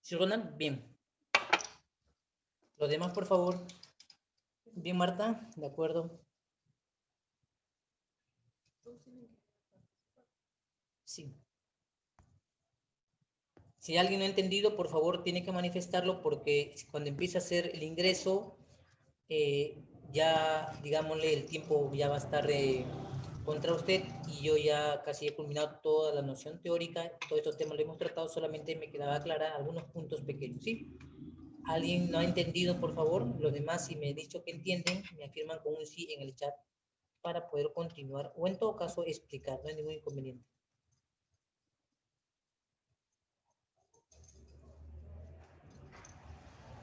¿Sí, Ronald? Bien. Los demás, por favor. Bien, Marta, de acuerdo. Sí. Si alguien no ha entendido, por favor, tiene que manifestarlo porque cuando empiece a hacer el ingreso, ya, digámosle, el tiempo ya va a estar contra usted y yo ya casi he culminado toda la noción teórica, todos estos temas lo hemos tratado, solamente me quedaba aclarar algunos puntos pequeños, ¿sí? ¿Alguien no ha entendido, por favor? Los demás, si me he dicho que entienden, me afirman con un sí en el chat para poder continuar o en todo caso explicar, no hay ningún inconveniente.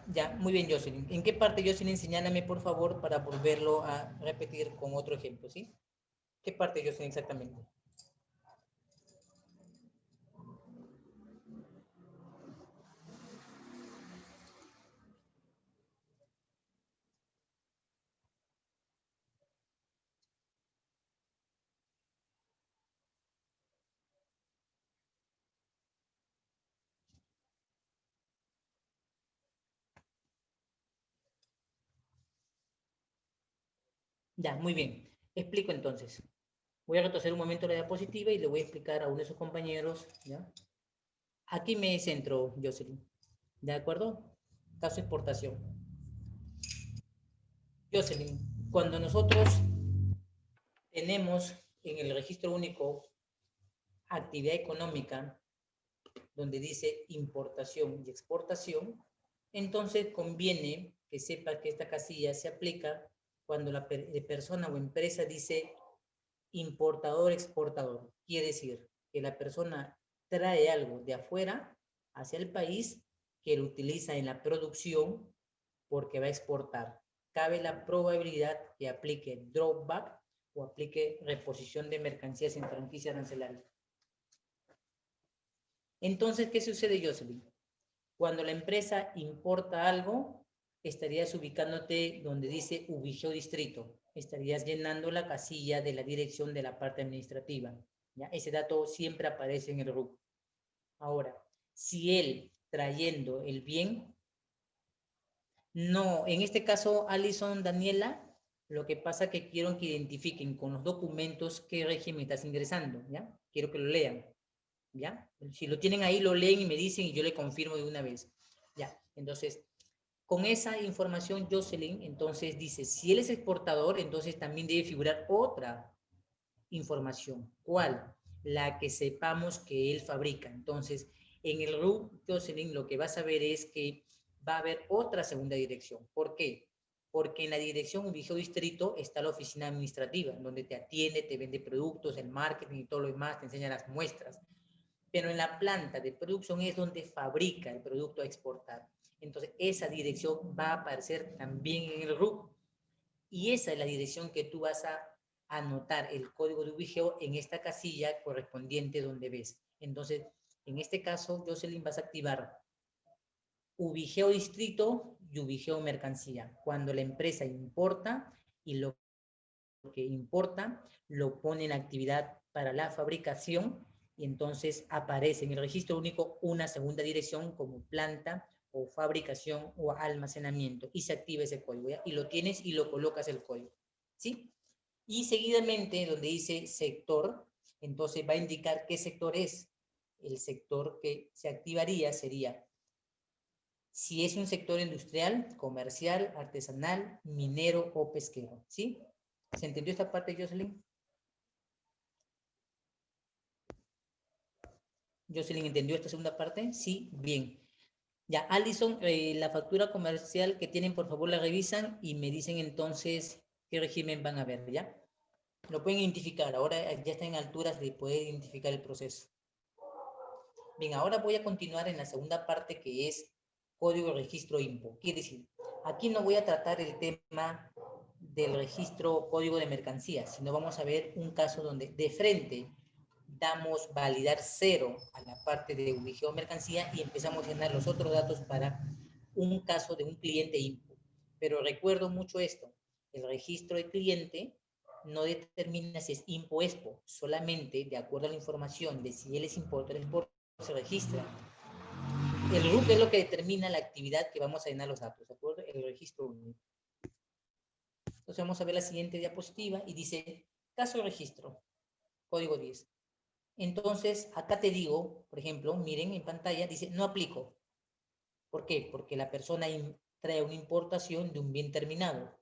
Ya, muy bien, Jocelyn. ¿En qué parte, Jocelyn? Señálame, por favor, para volverlo a repetir con otro ejemplo, ¿sí? ¿Qué parte, Jocelyn, exactamente? Ya, muy bien. Explico entonces. Voy a retroceder un momento la diapositiva y le voy a explicar a uno de sus compañeros, ¿ya? Aquí me centro, Jocelyn. ¿De acuerdo? Caso exportación. Jocelyn, cuando nosotros tenemos en el registro único actividad económica donde dice importación y exportación, entonces conviene que sepa que esta casilla se aplica cuando la persona o empresa dice importador-exportador. Quiere decir que la persona trae algo de afuera hacia el país que lo utiliza en la producción porque va a exportar. Cabe la probabilidad que aplique drawback o aplique reposición de mercancías en franquicia arancelaria. Entonces, ¿qué sucede, Jocelyn? Cuando la empresa importa algo, estarías ubicándote donde dice ubicado distrito. Estarías llenando la casilla de la dirección de la parte administrativa. ¿Ya? Ese dato siempre aparece en el RUC. Ahora, si él trayendo el bien, no, en este caso, Alison, Daniela, lo que pasa es que quiero que identifiquen con los documentos qué régimen estás ingresando, ¿ya? Quiero que lo lean. ¿Ya? Si lo tienen ahí, lo leen y me dicen y yo le confirmo de una vez. Ya, entonces, con esa información, Jocelyn, entonces dice, si él es exportador, entonces también debe figurar otra información. ¿Cuál? La que sepamos que él fabrica. Entonces, en el RUC, Jocelyn, lo que vas a ver es que va a haber otra segunda dirección. ¿Por qué? Porque en la dirección ubicado distrito está la oficina administrativa, donde te atiende, te vende productos, el marketing y todo lo demás, te enseña las muestras. Pero en la planta de producción es donde fabrica el producto a exportar. Entonces, esa dirección va a aparecer también en el RUC. Y esa es la dirección que tú vas a anotar el código de ubicado en esta casilla correspondiente donde ves. Entonces, en este caso, Jocelyn, vas a activar ubicado distrito y ubicado mercancía. Cuando la empresa importa y lo que importa lo pone en actividad para la fabricación y entonces aparece en el registro único una segunda dirección como planta o fabricación o almacenamiento y se activa ese código, ¿ya? Y lo tienes y lo colocas el código, ¿sí? Y seguidamente donde dice sector, entonces va a indicar qué sector es. El sector que se activaría sería si es un sector industrial, comercial, artesanal, minero o pesquero, ¿sí? ¿Se entendió esta parte, Jocelyn? ¿Jocelyn entendió esta segunda parte? Sí, bien. Ya, Alison, la factura comercial que tienen, por favor, la revisan y me dicen entonces qué régimen van a ver, ¿ya? Lo pueden identificar, ahora ya está en alturas de poder identificar el proceso. Bien, ahora voy a continuar en la segunda parte que es código de registro IMPO. Quiere decir, aquí no voy a tratar el tema del registro código de mercancías, sino vamos a ver un caso donde de frente damos validar 0 a la parte de ubicado mercancía y empezamos a llenar los otros datos para un caso de un cliente IMPO. Pero recuerdo mucho esto, el registro de cliente no determina si es IMPO o EXPO, solamente de acuerdo a la información de si él es importador o exportador se registra. El RUC es lo que determina la actividad que vamos a llenar los datos, ¿de acuerdo? El registro único. Entonces vamos a ver la siguiente diapositiva y dice, caso de registro, código 10. Entonces, acá te digo, por ejemplo, miren en pantalla, dice, no aplico. ¿Por qué? Porque la persona trae una importación de un bien terminado.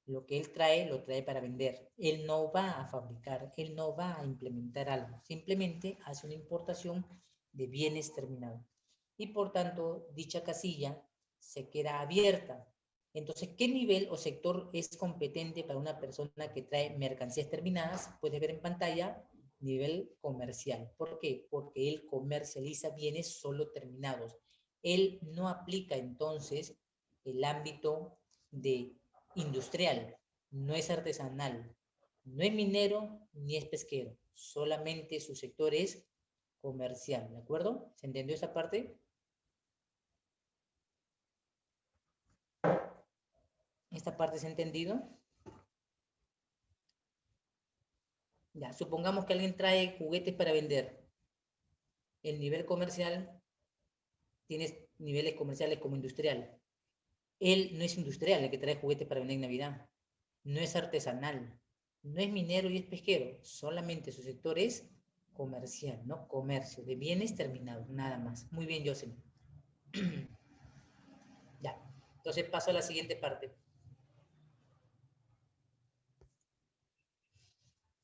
Lo que él trae, lo trae para vender. Él no va a fabricar, él no va a implementar algo. Simplemente hace una importación de bienes terminados. Y por tanto, dicha casilla se queda abierta. Entonces, ¿qué nivel o sector es competente para una persona que trae mercancías terminadas? Puedes ver en pantalla, nivel comercial. ¿Por qué? Porque él comercializa bienes solo terminados. Él no aplica entonces el ámbito de industrial, no es artesanal, no es minero ni es pesquero, solamente su sector es comercial, ¿de acuerdo? ¿Se entendió esa parte? ¿Esta parte se ha entendido? Ya, supongamos que alguien trae juguetes para vender. El nivel comercial, tienes niveles comerciales como industrial. Él no es industrial, el que trae juguetes para vender en Navidad. No es artesanal, no es minero y es pesquero. Solamente su sector es comercial, ¿no? Comercio, de bienes terminados, nada más. Muy bien, Jocelyn. Ya, entonces paso a la siguiente parte.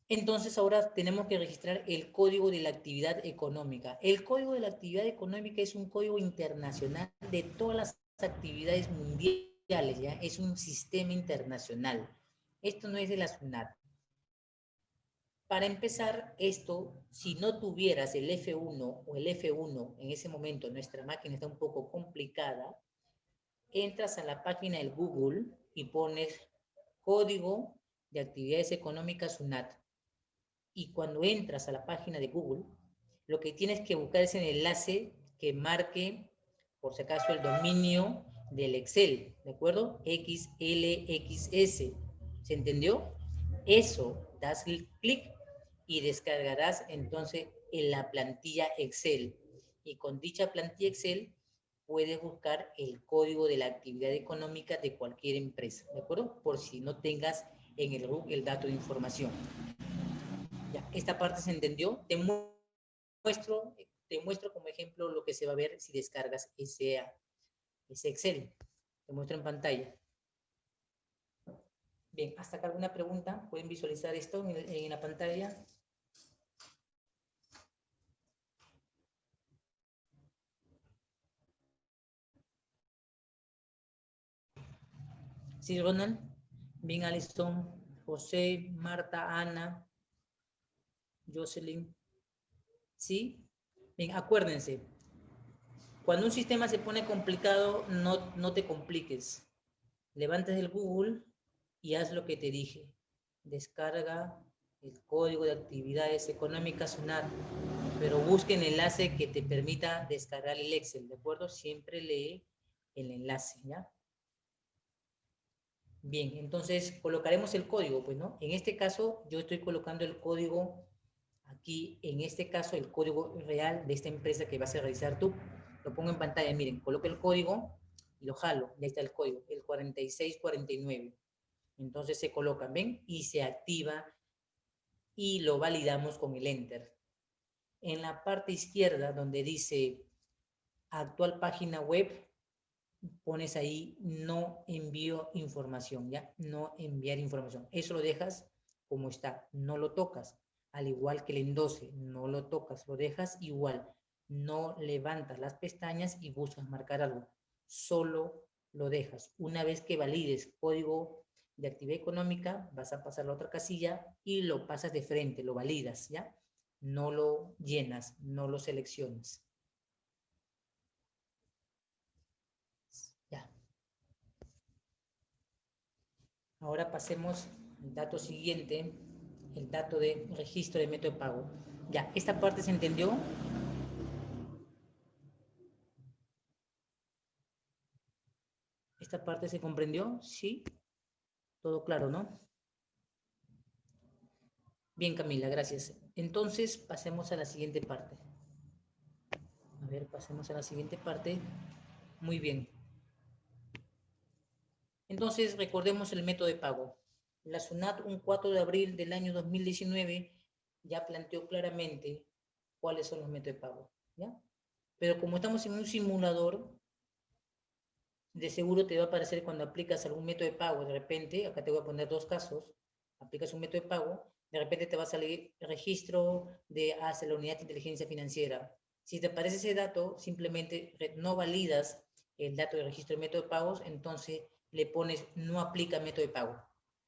Entonces ahora tenemos que registrar el código de la actividad económica. El código de la actividad económica es un código internacional de todas las actividades mundiales, ¿ya? Es un sistema internacional. Esto no es de la SUNAT. Para empezar, esto, si no tuvieras el F1 o el F1, en ese momento nuestra máquina está un poco complicada, entras a la página del Google y pones Código de Actividades Económicas SUNAT. Y cuando entras a la página de Google, lo que tienes que buscar es el enlace que marque, por si acaso, el dominio del Excel, ¿de acuerdo? XLXS. ¿Se entendió? Eso, das clic y descargarás entonces en la plantilla Excel. Y con dicha plantilla Excel puedes buscar el código de la actividad económica de cualquier empresa, ¿de acuerdo? Por si no tengas en el Google el dato de información. Ya, esta parte se entendió. Muestro, te muestro como ejemplo lo que se va a ver si descargas ese Excel. Te muestro en pantalla. Bien, ¿hasta acá alguna pregunta? ¿Pueden visualizar esto en la pantalla? Sí, Ronald. Bien, Alison, José, Marta, Ana, Jocelyn. ¿Sí? Bien, acuérdense. Cuando un sistema se pone complicado, no te compliques. Levantas el Google y haz lo que te dije. Descarga el código de actividades económicas SUNAT, pero busque el enlace que te permita descargar el Excel, ¿de acuerdo? Siempre lee el enlace, ¿ya? Bien, entonces colocaremos el código, pues, ¿no? En este caso, yo estoy colocando el código aquí, en este caso, el código real de esta empresa que vas a realizar tú. Lo pongo en pantalla, miren, coloco el código y lo jalo, ya está el código, el 4649. Entonces se colocan, ¿ven? Y se activa y lo validamos con el Enter. En la parte izquierda, donde dice actual página web, pones ahí no envío información, ¿ya? No enviar información. Eso lo dejas como está, no lo tocas. Al igual que el endose, no lo tocas, lo dejas igual. No levantas las pestañas y buscas marcar algo. Solo lo dejas. Una vez que valides código de actividad económica, vas a pasar a la otra casilla y lo pasas de frente, lo validas, ¿ya? No lo llenas, no lo seleccionas. Ya. Ahora pasemos al dato siguiente, el dato de registro de método de pago. Ya, ¿esta parte se entendió? ¿Esta parte se comprendió? Sí. Todo claro, ¿no? Bien, Camila, gracias. Entonces, pasemos a la siguiente parte. A ver, pasemos a la siguiente parte. Muy bien. Entonces, recordemos el método de pago. La SUNAT, un 4 de abril del año 2019, ya planteó claramente cuáles son los métodos de pago, ¿ya? Pero como estamos en un simulador, de seguro te va a aparecer cuando aplicas algún método de pago, de repente, acá te voy a poner dos casos, aplicas un método de pago, de repente te va a salir registro de hacia la unidad de inteligencia financiera. Si te aparece ese dato, simplemente no validas el dato de registro de método de pagos, entonces le pones no aplica método de pago,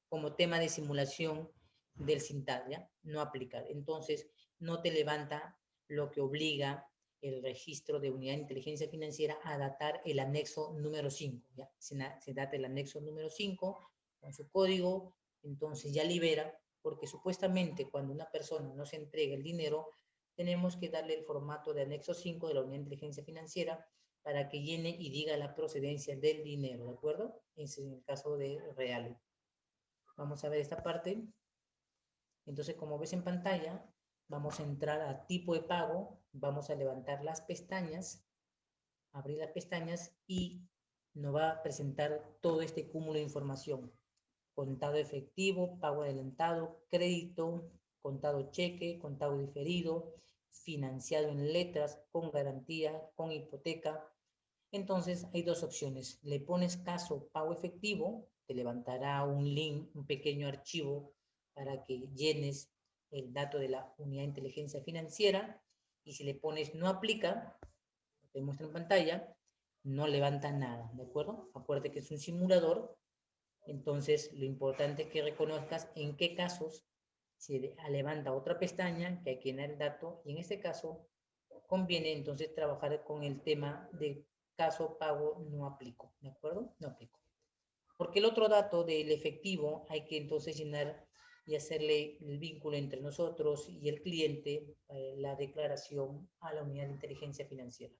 como tema de simulación del SINTAD, ¿ya? No aplica. Entonces, no te levanta lo que obliga el registro de unidad de inteligencia financiera a datar el anexo número 5, ¿ya? Se data el anexo número 5 con su código, entonces ya libera, porque supuestamente cuando una persona no se entrega el dinero, tenemos que darle el formato de anexo 5 de la unidad de inteligencia financiera para que llene y diga la procedencia del dinero, ¿de acuerdo? Ese es el caso de Real. Vamos a ver esta parte. Entonces, como ves en pantalla, vamos a entrar a tipo de pago, vamos a levantar las pestañas, abrir las pestañas y nos va a presentar todo este cúmulo de información. Contado efectivo, pago adelantado, crédito, contado cheque, contado diferido, financiado en letras, con garantía, con hipoteca. Entonces hay dos opciones. Le pones caso pago efectivo, te levantará un link, un pequeño archivo para que llenes el dato de la unidad de inteligencia financiera, y si le pones no aplica, te muestra en pantalla, no levanta nada, ¿de acuerdo? Acuérdate que es un simulador, entonces lo importante es que reconozcas en qué casos se levanta otra pestaña que hay que llenar el dato, y en este caso conviene entonces trabajar con el tema de caso pago no aplico, ¿de acuerdo? No aplico. Porque el otro dato del efectivo hay que entonces llenar y hacerle el vínculo entre nosotros y el cliente, la declaración a la unidad de inteligencia financiera.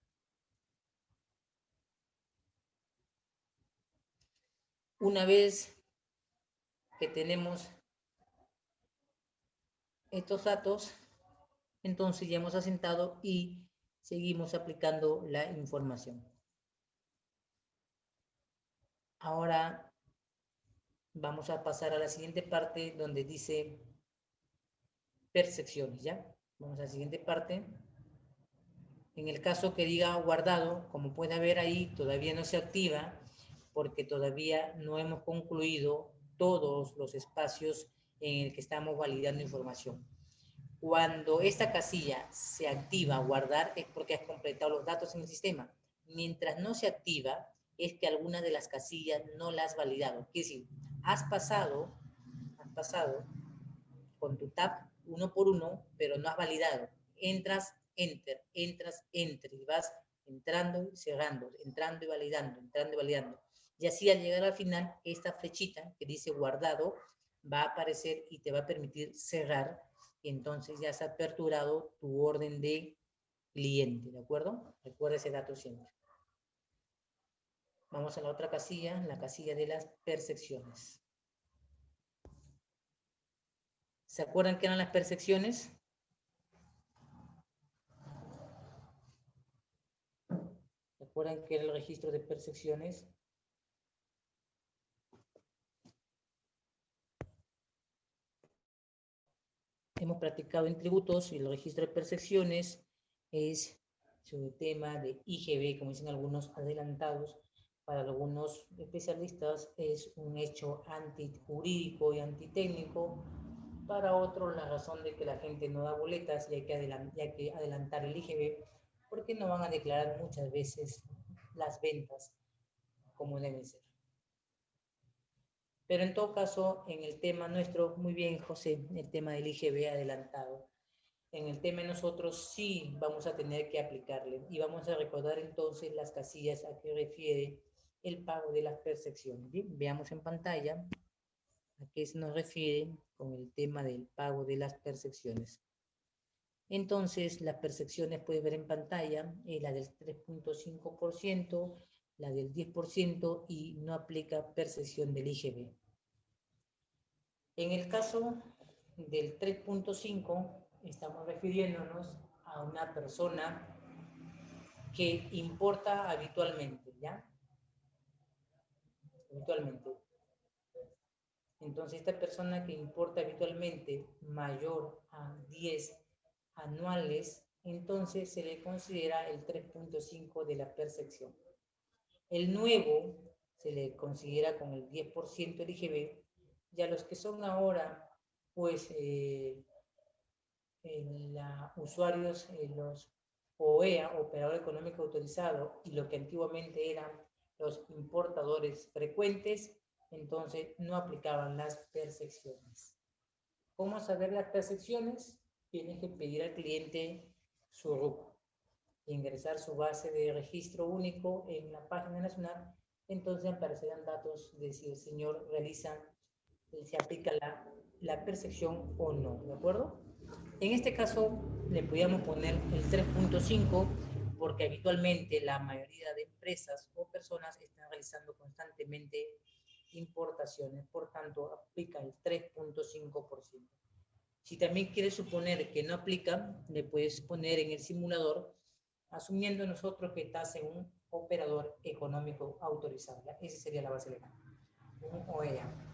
Una vez que tenemos estos datos, entonces ya hemos asentado y seguimos aplicando la información. Ahora vamos a pasar a la siguiente parte donde dice percepciones, ¿ya? Vamos a la siguiente parte. En el caso que diga guardado, como puede ver ahí, todavía no se activa porque todavía no hemos concluido todos los espacios en el que estamos validando información. Cuando esta casilla se activa, guardar, es porque has completado los datos en el sistema. Mientras no se activa, es que alguna de las casillas no las has validado. Quiere decir, has pasado con tu tab uno por uno, pero no has validado. Entras, enter, y vas entrando y cerrando, entrando y validando, entrando y validando. Y así al llegar al final, esta flechita que dice guardado va a aparecer y te va a permitir cerrar, y entonces ya has aperturado tu orden de cliente, ¿de acuerdo? Recuerda ese dato siempre. Vamos a la otra casilla, la casilla de las percepciones. ¿Se acuerdan qué eran las percepciones? ¿Se acuerdan qué era el registro de percepciones? Hemos practicado en tributos y el registro de percepciones es sobre el tema de IGB, como dicen algunos adelantados. Para algunos especialistas es un hecho antijurídico y antitécnico. Para otros, la razón de que la gente no da boletas y hay que adelantar el IGB, porque no van a declarar muchas veces las ventas como deben ser. Pero en todo caso, en el tema nuestro, muy bien, José, el tema del IGB adelantado. En el tema de nosotros sí vamos a tener que aplicarle, y vamos a recordar entonces las casillas a que refiere el pago de las percepciones. Bien, veamos en pantalla a qué se nos refiere con el tema del pago de las percepciones. Entonces, las percepciones puedes ver en pantalla, la del 3.5%, la del 10% y no aplica percepción del IGB. En el caso del 3.5, estamos refiriéndonos a una persona que importa habitualmente, ¿ya? Habitualmente. Entonces, esta persona que importa habitualmente mayor a 10 anuales entonces se le considera el 3.5 de la percepción. El nuevo se le considera con el 10% del IGB, y a los que son ahora, pues, usuarios, los OEA, Operador Económico Autorizado, y lo que antiguamente eran los importadores frecuentes, entonces no aplicaban las percepciones. ¿Cómo saber las percepciones? Tienes que pedir al cliente su RUC, ingresar su base de registro único en la página nacional, entonces aparecerán datos de si el señor realiza, se aplica la percepción o no, ¿de acuerdo? En este caso le podríamos poner el 3.5 porque habitualmente la mayoría de empresas o personas están realizando constantemente importaciones, por tanto aplica el 3.5%. Si también quieres suponer que no aplica, le puedes poner en el simulador, asumiendo nosotros que estás en un operador económico autorizado. ¿Ya? Esa sería la base legal, un OEA.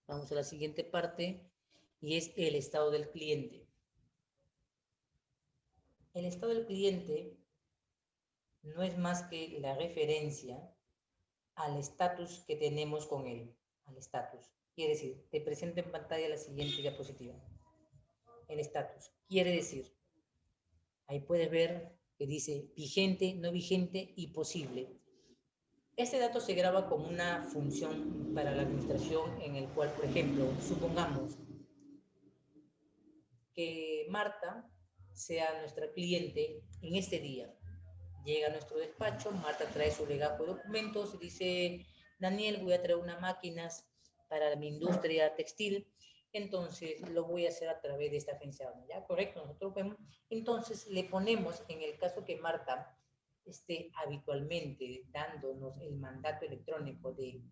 Vamos a la siguiente parte y es el estado del cliente. El estado del cliente no es más que la referencia al estatus que tenemos con él, al estatus. Quiere decir, te presento en pantalla la siguiente diapositiva. El estatus. Quiere decir, ahí puedes ver que dice vigente, no vigente y posible. Este dato se graba como una función para la administración en el cual, por ejemplo, supongamos que Marta sea nuestra cliente en este día. Llega a nuestro despacho, Marta trae su legajo de documentos y dice, Daniel, voy a traer unas máquinas para mi industria textil, entonces lo voy a hacer a través de esta agencia, ¿ya? Correcto, nosotros vemos. Entonces le ponemos, en el caso que Marta esté habitualmente dándonos el mandato electrónico de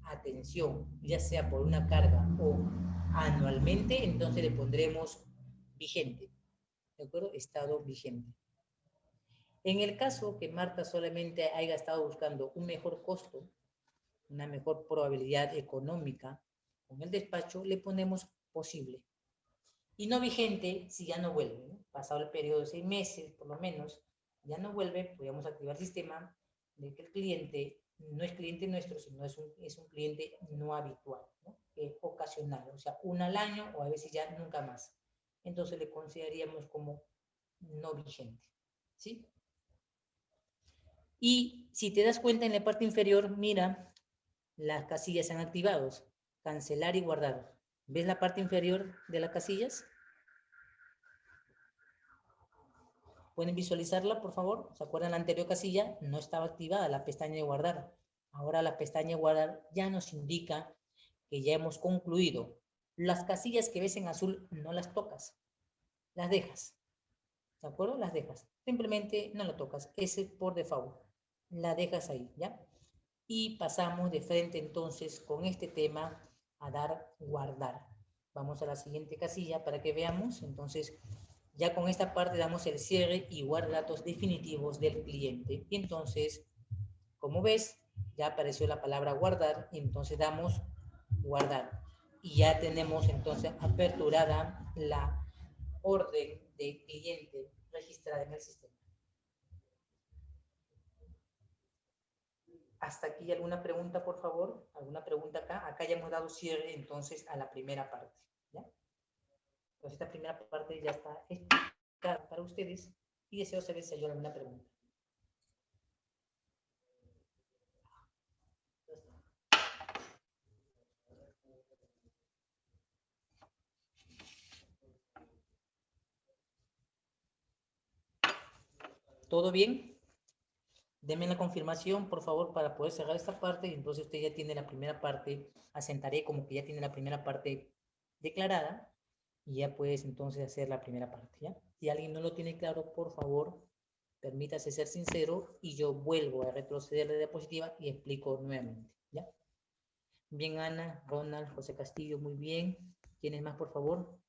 atención, ya sea por una carga o anualmente, entonces le pondremos vigente, ¿de acuerdo? Estado vigente. En el caso que Marta solamente haya estado buscando un mejor costo, una mejor probabilidad económica con el despacho, le ponemos posible. Y no vigente si ya no vuelve, ¿no? Pasado el periodo de 6 meses, por lo menos, ya no vuelve, podríamos activar el sistema de que el cliente no es cliente nuestro, sino es un cliente no habitual, ¿no? Ocasional, o sea, una al año o a veces ya nunca más. Entonces le consideraríamos como no vigente, ¿sí? Y si te das cuenta en la parte inferior, mira, las casillas se han activado. Cancelar y guardar. ¿Ves la parte inferior de las casillas? ¿Pueden visualizarla, por favor? ¿Se acuerdan la anterior casilla? No estaba activada la pestaña de guardar. Ahora la pestaña de guardar ya nos indica que ya hemos concluido. Las casillas que ves en azul no las tocas, las dejas. ¿De acuerdo? Las dejas. Simplemente no la tocas. Ese por default. La dejas ahí, ¿ya? Y pasamos de frente entonces con este tema a dar guardar. Vamos a la siguiente casilla para que veamos. Entonces, ya con esta parte damos el cierre y guarda datos definitivos del cliente. Y entonces, como ves, ya apareció la palabra guardar, y entonces damos guardar. Y ya tenemos entonces aperturada la orden de cliente registrada en el sistema. Hasta aquí, ¿alguna pregunta, por favor? ¿Alguna pregunta acá? Acá ya hemos dado cierre, entonces, a la primera parte, ¿ya? Entonces, esta primera parte ya está explicada para ustedes y deseo saber si hay alguna pregunta. ¿Todo bien? Denme la confirmación, por favor, para poder cerrar esta parte y entonces usted ya tiene la primera parte, asentaré como que ya tiene la primera parte declarada y ya puedes entonces hacer la primera parte, ¿ya? Si alguien no lo tiene claro, por favor, permítase ser sincero y yo vuelvo a retroceder la diapositiva y explico nuevamente, ¿ya? Bien, Ana, Ronald, José Castillo, muy bien. ¿Quiénes más, por favor?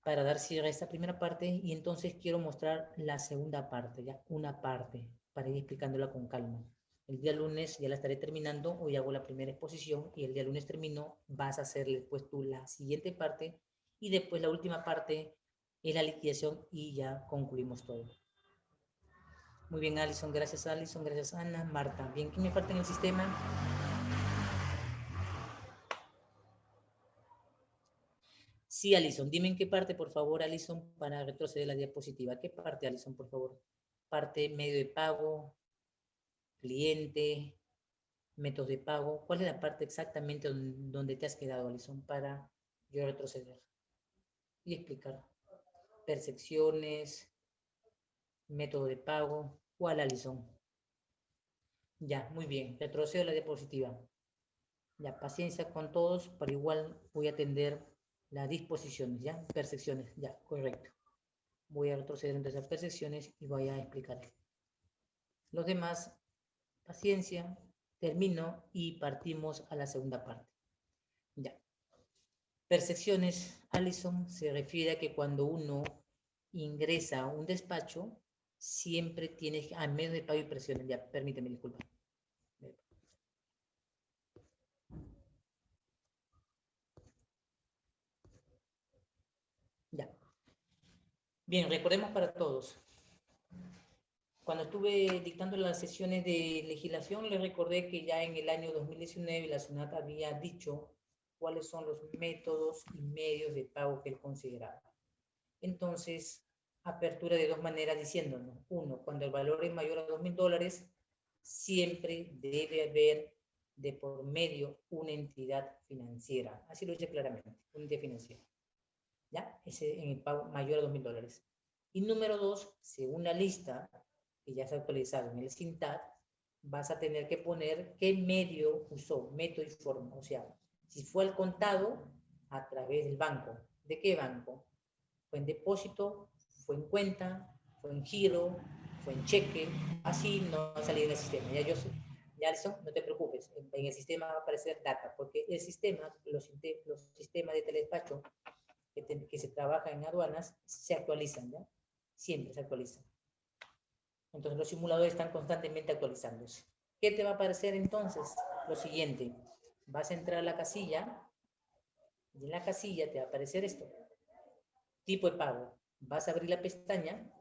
Para dar cierre a esta primera parte y entonces quiero mostrar la segunda parte, ¿ya? Una parte, para ir explicándola con calma. El día lunes ya la estaré terminando, hoy hago la primera exposición y el día lunes termino, vas a hacer después tú la siguiente parte y después la última parte es la liquidación y ya concluimos todo. Muy bien, Alison, gracias Ana, Marta. Bien, ¿quién me falta en el sistema? Sí, Alison, dime en qué parte, por favor, Alison, para retroceder la diapositiva. ¿Qué parte, Alison, por favor? Parte medio de pago, cliente, métodos de pago. ¿Cuál es la parte exactamente donde te has quedado, Alison, para yo retroceder y explicar? Percepciones, método de pago. ¿Cuál, Alison? Ya, muy bien. Retrocedo la diapositiva. Ya, paciencia con todos, pero igual voy a atender las disposiciones, ¿ya? Percepciones, ya, correcto. Voy a retroceder entonces a percepciones y voy a explicar. Los demás, paciencia, termino y partimos a la segunda parte. Ya. Percepciones, Alison, se refiere a que cuando uno ingresa a un despacho, siempre tiene, a medio de pago y presiones, ya, permíteme, disculpa. Ya. Bien, recordemos para todos. Cuando estuve dictando las sesiones de legislación, les recordé que ya en el año 2019 la SUNAT había dicho cuáles son los métodos y medios de pago que él consideraba. Entonces, apertura de dos maneras diciéndonos. Uno, cuando el valor es mayor a $2.000, siempre debe haber de por medio una entidad financiera. Así lo dice claramente, una entidad financiera. ¿Ya? Ese en el pago mayor a $2.000. Y número dos, según la lista que ya se ha actualizado en el SINTAD, vas a tener que poner qué medio usó, método y forma. O sea, si fue al contado, a través del banco. ¿De qué banco? ¿Fue en depósito? ¿Fue en cuenta? ¿Fue en giro? ¿Fue en cheque? Así no va a salir en el sistema. Ya yo sé. Ya eso, no te preocupes. En el sistema va a aparecer data, porque el sistema, los sistemas de teledespacho que se trabaja en aduanas, se actualizan, ¿ya? Siempre se actualizan. Entonces los simuladores están constantemente actualizándose. ¿Qué te va a aparecer entonces? Lo siguiente, vas a entrar a la casilla y en la casilla te va a aparecer esto. Tipo de pago. Vas a abrir la pestaña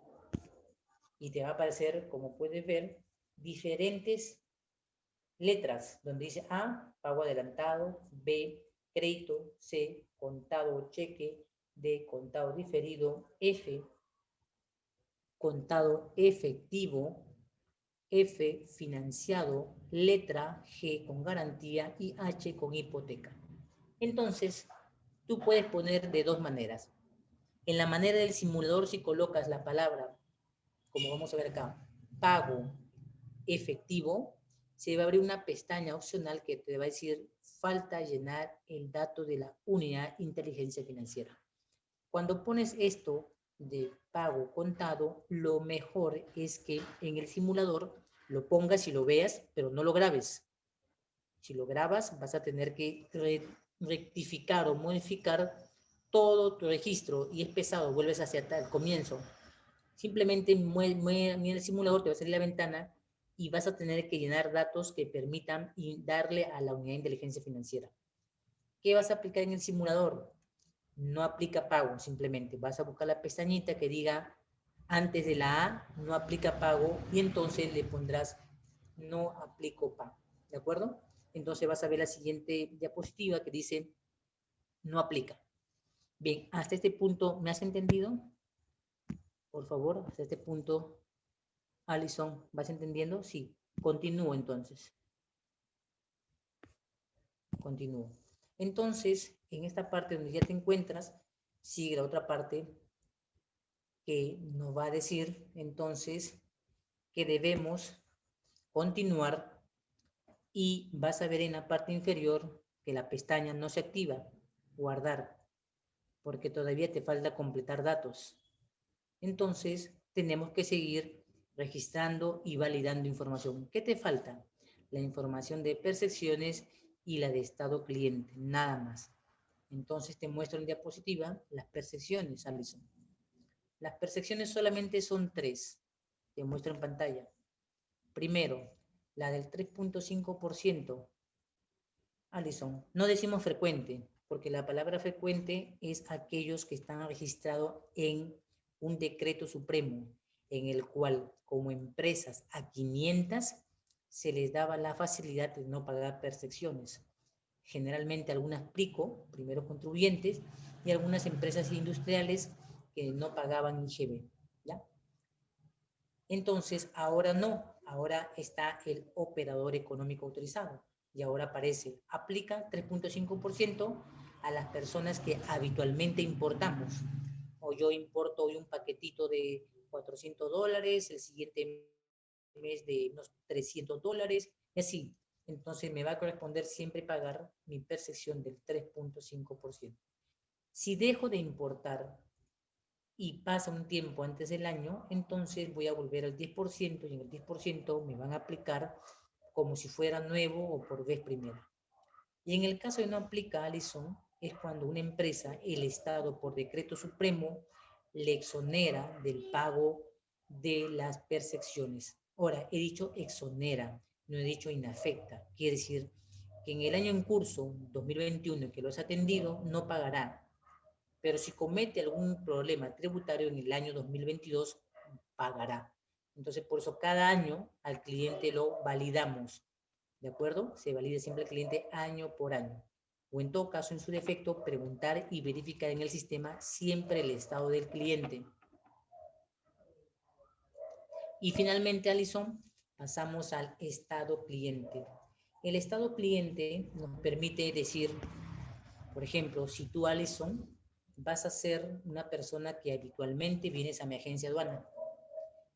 y te va a aparecer, como puedes ver, diferentes letras, donde dice A, pago adelantado, B, crédito, C, contado o cheque, D, contado diferido, F, contado efectivo, F, financiado, letra G con garantía y H con hipoteca. Entonces, tú puedes poner de dos maneras. En la manera del simulador, si colocas la palabra, como vamos a ver acá, pago efectivo, se va a abrir una pestaña opcional que te va a decir, falta llenar el dato de la unidad de inteligencia financiera. Cuando pones esto de pago contado, lo mejor es que en el simulador lo pongas y lo veas, pero no lo grabes. Si lo grabas, vas a tener que rectificar o modificar todo tu registro y es pesado, vuelves hacia el comienzo. Simplemente mira el simulador, te va a salir la ventana y vas a tener que llenar datos que permitan darle a la unidad de inteligencia financiera. ¿Qué vas a aplicar en el simulador? No aplica pago, simplemente. Vas a buscar la pestañita que diga antes de la A, no aplica pago, y entonces le pondrás no aplico pago. ¿De acuerdo? Entonces vas a ver la siguiente diapositiva que dice no aplica. Bien, hasta este punto, ¿me has entendido? Por favor, hasta este punto, Alison, ¿vas entendiendo? Sí. Continúo entonces. Continúo. Entonces, en esta parte donde ya te encuentras, sigue la otra parte que nos va a decir entonces que debemos continuar y vas a ver en la parte inferior que la pestaña no se activa, guardar, porque todavía te falta completar datos. Entonces, tenemos que seguir registrando y validando información. ¿Qué te falta? La información de percepciones y la de estado cliente, nada más. Entonces, te muestro en diapositiva las percepciones, Alison. Las percepciones solamente son 3. Te muestro en pantalla. Primero, La del 3.5%. Alison, no decimos frecuente, porque la palabra frecuente es aquellos que están registrados en un decreto supremo, en el cual como empresas a 500 se les daba la facilidad de no pagar percepciones. Generalmente algunas PRICO, primeros contribuyentes, y algunas empresas industriales que no pagaban IGB, ¿ya? Entonces, ahora no, ahora está el operador económico autorizado y ahora aparece, aplica 3.5% a las personas que habitualmente importamos. O yo importo hoy un paquetito de $400, el siguiente mes de unos $300, y así. Entonces me va a corresponder siempre pagar mi percepción del 3.5%. Si dejo de importar y pasa un tiempo antes del año, entonces voy a volver al 10% y en el 10% me van a aplicar como si fuera nuevo o por vez primera. Y en el caso de no aplica, Alison, es cuando una empresa, el Estado por decreto supremo, le exonera del pago de las percepciones. Ahora, he dicho exonera, no he dicho inafecta. Quiere decir que en el año en curso, 2021, que lo has atendido, no pagará. Pero si comete algún problema tributario en el año 2022, pagará. Entonces, por eso cada año al cliente lo validamos, ¿de acuerdo? Se valida siempre al cliente año por año. O en todo caso, en su defecto, preguntar y verificar en el sistema siempre el estado del cliente. Y finalmente, Alison, pasamos al estado cliente. El estado cliente nos permite decir, por ejemplo, si tú, Alison, vas a ser una persona que habitualmente vienes a mi agencia aduana,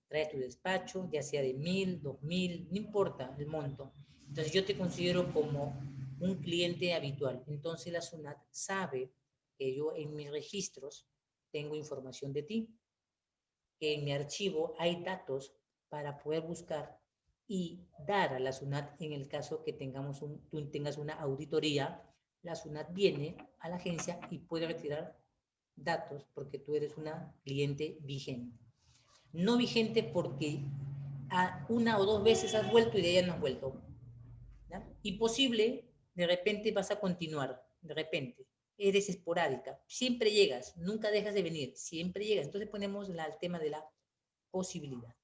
traes tu despacho, ya sea de 1,000, 2,000, no importa el monto. Entonces yo te considero como un cliente habitual. Entonces la SUNAT sabe que yo en mis registros tengo información de ti, que en mi archivo hay datos para poder buscar y dar a la SUNAT en el caso que tú tengas una auditoría. La SUNAT viene a la agencia y puede retirar datos porque tú eres una cliente vigente. No vigente porque a una o dos veces has vuelto y de ella no has vuelto, ¿ya? Y posible, de repente vas a continuar, de repente. Eres esporádica, siempre llegas, nunca dejas de venir, siempre llegas. Entonces ponemos el tema de la posibilidad.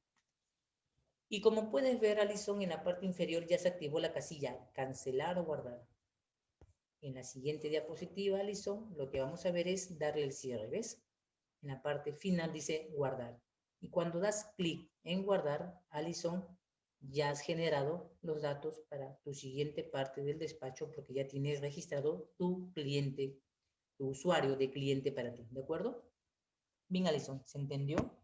Y como puedes ver, Alison, en la parte inferior ya se activó la casilla cancelar o guardar. En la siguiente diapositiva, Alison, lo que vamos a ver es darle el cierre, ¿ves? En la parte final dice guardar. Y cuando das clic en guardar, Alison, ya has generado los datos para tu siguiente parte del despacho porque ya tienes registrado tu cliente, tu usuario de cliente para ti, ¿de acuerdo? Bien, Alison, ¿se entendió?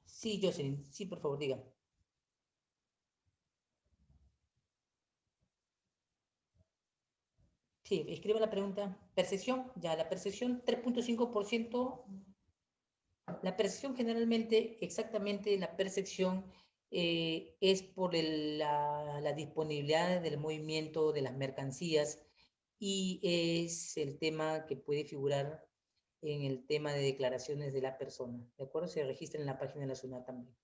Sí, Jocelyn, sí, por favor, diga. Sí, escriba la pregunta. Percepción, ya la percepción 3.5%. La percepción generalmente, exactamente la percepción es por la disponibilidad del movimiento de las mercancías y es el tema que puede figurar en el tema de declaraciones de la persona. ¿De acuerdo? Se registra en la página de la SUNAT también.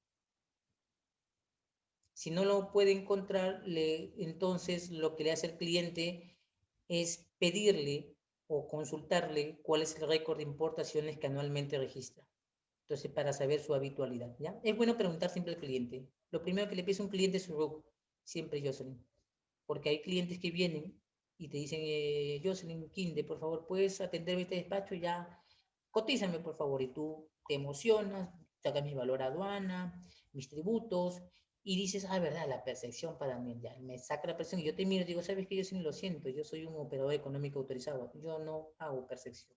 Si no lo puede encontrar, entonces lo que le hace el cliente es pedirle o consultarle cuál es el récord de importaciones que anualmente registra. Entonces, para saber su habitualidad, ¿ya? Es bueno preguntar siempre al cliente. Lo primero que le pide a un cliente es su RUC, siempre Jocelyn. Porque hay clientes que vienen y te dicen, Jocelyn Quinde, por favor, ¿puedes atenderme este despacho? Ya, cotízame, por favor. Y tú te emocionas, sacas mi valor aduana, mis tributos, y dices, ah, verdad, la percepción para mí, ya, me saca la percepción. Y yo te miro y digo, ¿sabes qué? Yo sí lo siento, yo soy un operador económico autorizado, yo no hago percepción.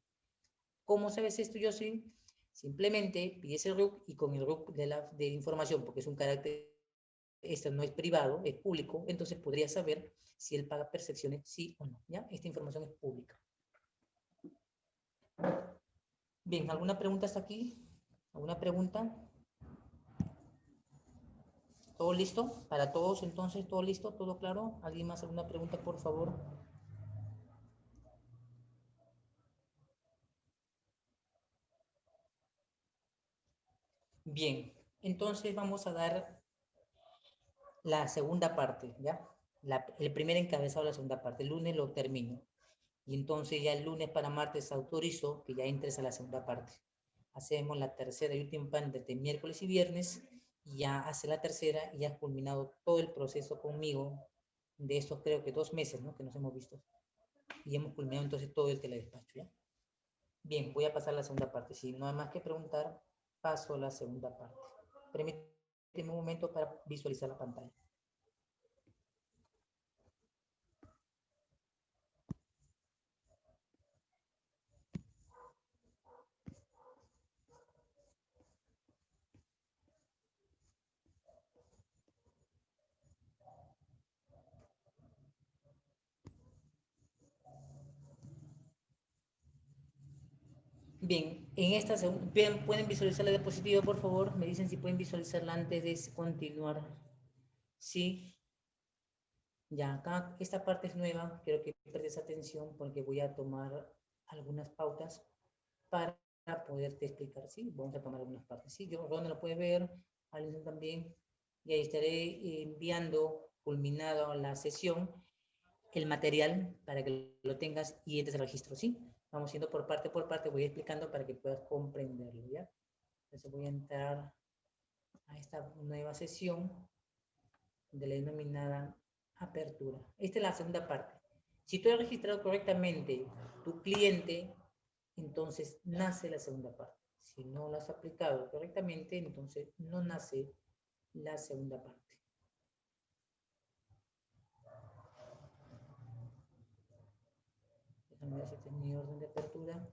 ¿Cómo sabes esto, Jocelyn? Simplemente pides el RUC y con el RUC de información, porque es un carácter, esto no es privado, es público, entonces podría saber si él paga percepciones, sí o no, ¿ya? Esta información es pública. Bien, ¿alguna pregunta hasta aquí? ¿Alguna pregunta? ¿Todo listo? ¿Para todos entonces? ¿Todo listo? ¿Todo claro? ¿Alguien más alguna pregunta, por favor? Bien, Entonces vamos a dar la segunda parte, ¿ya? El primer encabezado de la segunda parte. El lunes lo termino. Y entonces ya el lunes para martes autorizo que ya entres a la segunda parte. Hacemos la tercera y última parte de miércoles y viernes, y ya hace la tercera y ya has culminado todo el proceso conmigo de estos creo que 2 meses, ¿no? Que nos hemos visto. Y hemos culminado entonces todo el teledespacho, ¿ya? Bien, voy a pasar a la segunda parte. Si no hay más que preguntar, paso a la segunda parte. Permíteme un momento para visualizar la pantalla. Bien, en esta segunda, ¿pueden visualizar la diapositiva, por favor? Me dicen si pueden visualizarla antes de continuar. Sí. Ya, acá esta parte es nueva, quiero que prestes atención porque voy a tomar algunas pautas para poderte explicar, ¿sí? Vamos a tomar algunas partes, ¿sí? Yo, Ronald lo puede ver, Alison también, y ahí estaré enviando, culminado la sesión, el material para que lo tengas y entres al registro, ¿sí? Vamos yendo por parte, voy explicando para que puedas comprenderlo, ¿ya? Entonces voy a entrar a esta nueva sesión de la denominada apertura. Esta es la segunda parte. Si tú has registrado correctamente tu cliente, entonces nace la segunda parte. Si no lo has aplicado correctamente, entonces no nace la segunda parte. Déjame ver si este es mi orden de apertura.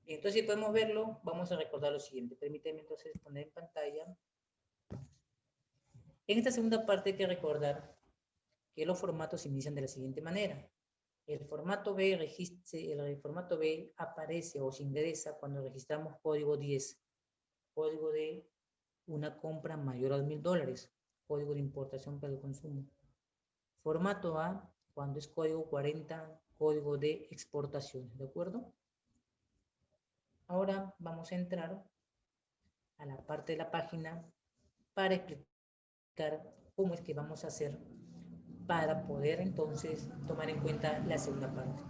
Bien, entonces si podemos verlo, vamos a recordar lo siguiente. Permíteme entonces poner en pantalla. En esta segunda parte hay que recordar que los formatos se inician de la siguiente manera. El formato B aparece o se ingresa cuando registramos código 10, código de una compra mayor a $1,000, código de importación para el consumo. Formato A, cuando es código 40, código de exportación, ¿de acuerdo? Ahora vamos a entrar a la parte de la página para explicar cómo es que vamos a hacer para poder entonces tomar en cuenta la segunda parte.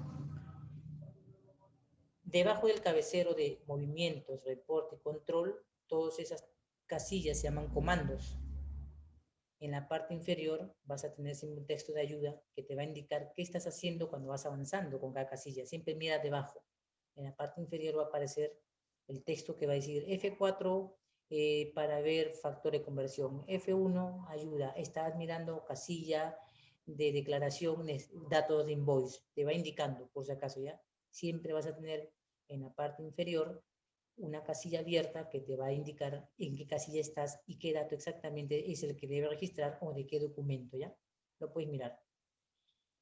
Debajo del cabecero de movimientos, reporte, control, todas esas casillas se llaman comandos. En la parte inferior vas a tener un texto de ayuda que te va a indicar qué estás haciendo cuando vas avanzando con cada casilla. Siempre mira debajo. En la parte inferior va a aparecer el texto que va a decir F4 para ver factor de conversión. F1 ayuda. Estás mirando casilla de declaración, datos de invoice. Te va indicando, por si acaso, ¿ya? Siempre vas a tener en la parte inferior una casilla abierta que te va a indicar en qué casilla estás y qué dato exactamente es el que debe registrar o de qué documento, ¿ya? Lo puedes mirar.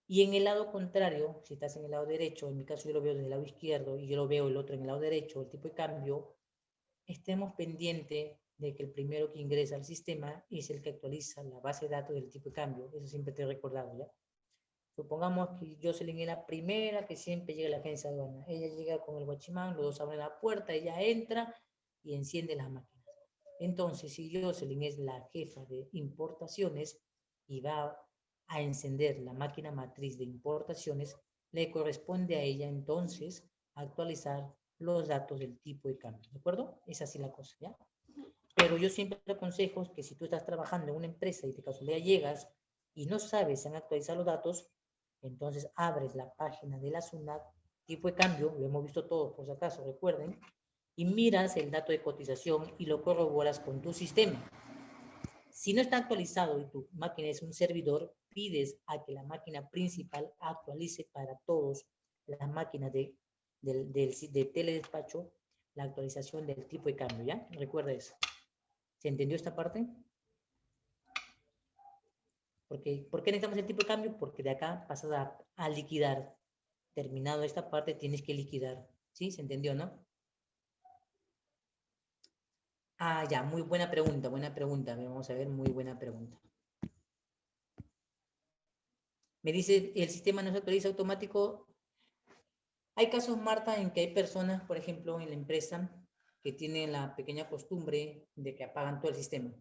Y en el lado contrario, si estás en el lado derecho, en mi caso yo lo veo desde el lado izquierdo y yo lo veo el otro en el lado derecho, el tipo de cambio, estemos pendientes de que el primero que ingresa al sistema es el que actualiza la base de datos del tipo de cambio. Eso siempre te he recordado, ¿ya? Supongamos que Jocelyn es la primera que siempre llega a la agencia de aduana. Ella llega con el guachimán, los dos abren la puerta, ella entra y enciende las máquinas. Entonces, si Jocelyn es la jefa de importaciones y va a encender la máquina matriz de importaciones, le corresponde a ella entonces actualizar los datos del tipo de cambio. ¿De acuerdo? Es así la cosa, ¿ya? Pero yo siempre te aconsejo que si tú estás trabajando en una empresa y de casualidad llegas y no sabes si han actualizado los datos, entonces abres la página de la SUNAT, tipo de cambio, lo hemos visto todos por si acaso, recuerden, y miras el dato de cotización y lo corroboras con tu sistema. Si no está actualizado y tu máquina es un servidor, pides a que la máquina principal actualice para todos las máquinas de teledespacho la actualización del tipo de cambio, ¿ya? Recuerda eso. ¿Se entendió esta parte? Porque, ¿por qué necesitamos el tipo de cambio? Porque de acá pasas a liquidar. Terminado esta parte, tienes que liquidar. ¿Sí? ¿Se entendió, no? Ah, ya, muy buena pregunta, buena pregunta. Vamos a ver, muy buena pregunta. Me dice, el sistema no se actualiza automático. Hay casos, Marta, en que hay personas, por ejemplo, en la empresa, que tienen la pequeña costumbre de que apagan todo el sistema.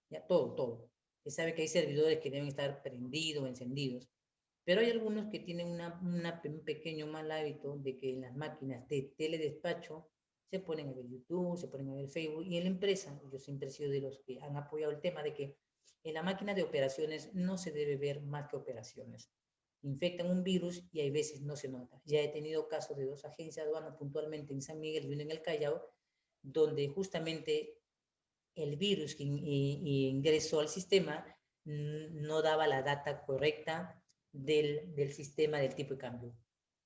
Ya, todo. Se sabe que hay servidores que deben estar prendidos, encendidos. Pero hay algunos que tienen un pequeño mal hábito de que en las máquinas de teledespacho se ponen a ver YouTube, se ponen a ver Facebook, y en la empresa, yo siempre he sido de los que han apoyado el tema de que en la máquina de operaciones no se debe ver más que operaciones. Infectan un virus y hay veces no se nota. Ya he tenido casos de 2 agencias de aduanas puntualmente en San Miguel y una en el Callao, donde justamente el virus que ingresó al sistema no daba la data correcta del sistema del tipo de cambio.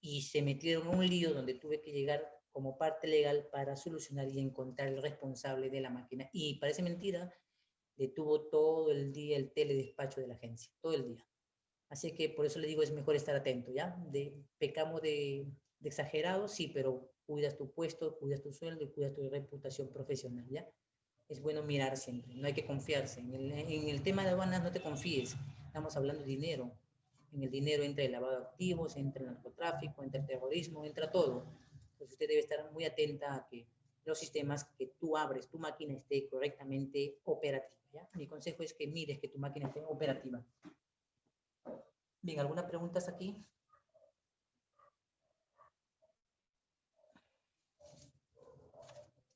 Y se metieron en un lío donde tuve que llegar como parte legal para solucionar y encontrar el responsable de la máquina. Y parece mentira, detuvo todo el día el teledespacho de la agencia, todo el día. Así que por eso le digo, es mejor estar atento, ¿ya? Pecamos de exagerados, sí, pero cuidas tu puesto, cuidas tu sueldo y cuidas tu reputación profesional, ¿ya? Es bueno mirar siempre, no hay que confiarse. En el tema de aduanas no te confíes, estamos hablando de dinero. En el dinero entra el lavado de activos, entra el narcotráfico, entra el terrorismo, entra todo. Entonces usted debe estar muy atenta a que los sistemas que tú abres, tu máquina esté correctamente operativa, ¿ya? Mi consejo es que mires que tu máquina esté operativa. Bien, ¿alguna pregunta hasta aquí?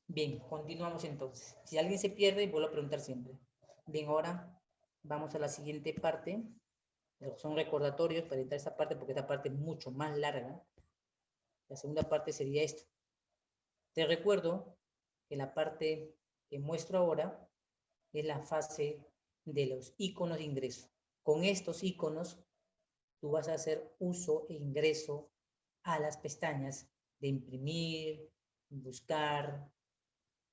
Bien, continuamos entonces. Si alguien se pierde, vuelvo a preguntar siempre. Bien, ahora vamos a la siguiente parte. Son recordatorios para entrar a esta parte porque esta parte es mucho más larga. La segunda parte sería esto. Te recuerdo que la parte que muestro ahora es la fase de los iconos de ingreso. Con estos iconos, tú vas a hacer uso e ingreso a las pestañas de imprimir, buscar,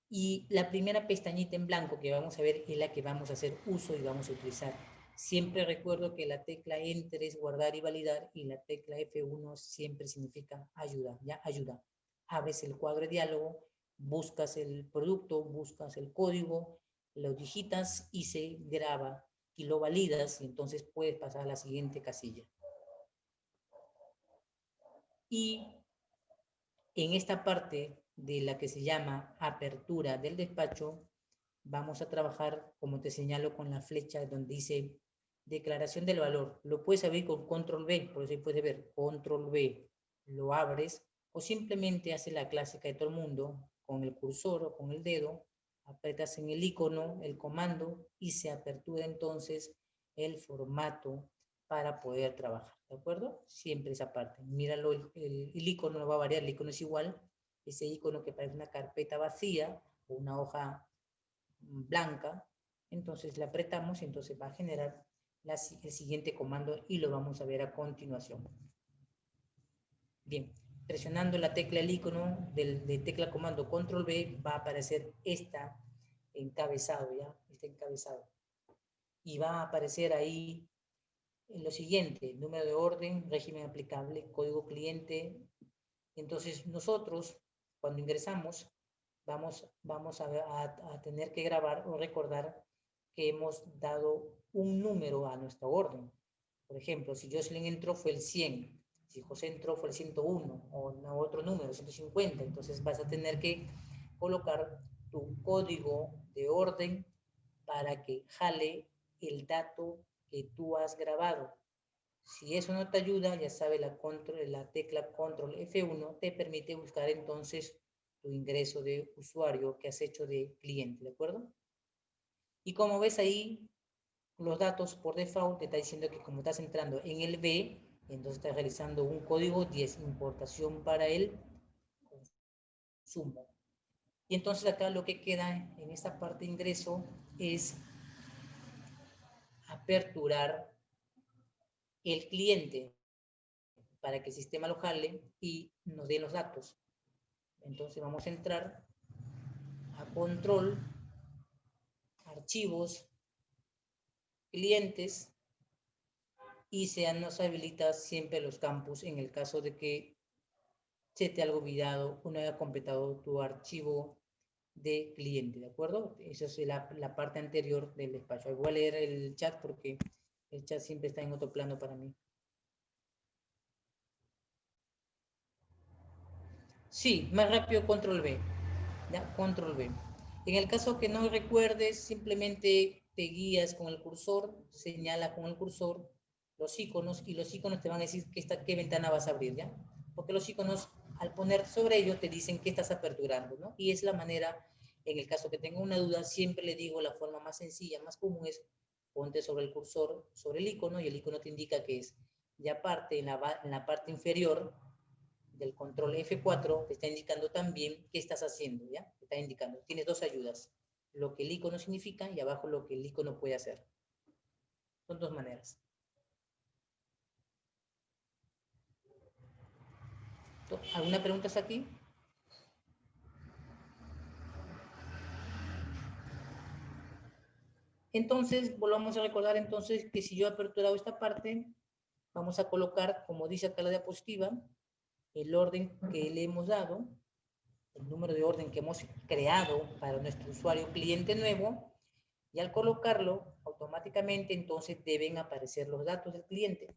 y la primera pestañita en blanco que vamos a ver es la que vamos a hacer uso y vamos a utilizar. Siempre recuerdo que la tecla Enter es guardar y validar y la tecla F1 siempre significa ayuda, ¿ya? Ayuda. Abres el cuadro de diálogo, buscas el producto, buscas el código, lo digitas y se graba y lo validas y entonces puedes pasar a la siguiente casilla. Y en esta parte de la que se llama apertura del despacho, vamos a trabajar, como te señalo, con la flecha donde dice declaración del valor. Lo puedes abrir con control B, por eso ahí puedes ver control B, lo abres, o simplemente haces la clásica de todo el mundo, con el cursor o con el dedo, apretas en el icono, el comando, y se apertura entonces el formato para poder trabajar, ¿de acuerdo? Siempre esa parte. Míralo, el icono no va a variar, el icono es igual, ese icono que parece una carpeta vacía o una hoja blanca, entonces la apretamos y entonces va a generar el siguiente comando y lo vamos a ver a continuación. Bien, presionando la tecla, el icono de tecla comando control B, va a aparecer esta encabezado, ¿ya? Este encabezado. Y va a aparecer ahí lo siguiente: número de orden, régimen aplicable, código cliente. Entonces nosotros, cuando ingresamos, vamos a tener que grabar o recordar que hemos dado un número a nuestra orden. Por ejemplo, si Jocelyn entró fue el 100, si José entró fue el 101, o no, otro número, 150. Entonces vas a tener que colocar tu código de orden para que jale el dato que tú has grabado. Si eso no te ayuda, ya sabes, la tecla control F1 te permite buscar entonces tu ingreso de usuario que has hecho de cliente, ¿de acuerdo? Y como ves ahí, los datos por default te está diciendo que como estás entrando en el B, entonces estás realizando un código 10, importación para el consumo. Y entonces acá lo que queda en esta parte de ingreso es aperturar el cliente para que el sistema lo jale y nos dé los datos. Entonces vamos a entrar a control, archivos, clientes, y se nos habilita siempre los campos en el caso de que se te haya olvidado o no haya completado tu archivo de cliente, ¿de acuerdo? Esa es la parte anterior del despacho. Voy a leer el chat porque el chat siempre está en otro plano para mí. Sí, más rápido control V. ¿Ya? Control V. En el caso que no recuerdes, simplemente te guías con el cursor, señala con el cursor los iconos y los iconos te van a decir qué ventana vas a abrir, ¿ya? Porque los iconos, al poner sobre ellos, te dicen qué estás aperturando, ¿no? Y es la manera, en el caso que tenga una duda, siempre le digo la forma más sencilla, más común es ponte sobre el cursor, sobre el icono, y el icono te indica qué es. Y aparte, en la parte inferior del control F4 te está indicando también qué estás haciendo, ¿ya? Te está indicando, tienes dos ayudas, lo que el icono significa y abajo lo que el icono puede hacer. Son dos maneras. ¿Alguna pregunta hasta aquí? Entonces, volvamos a recordar entonces que si yo he aperturado esta parte, vamos a colocar, como dice acá la diapositiva, el orden que le hemos dado, el número de orden que hemos creado para nuestro usuario cliente nuevo, y al colocarlo, automáticamente entonces deben aparecer los datos del cliente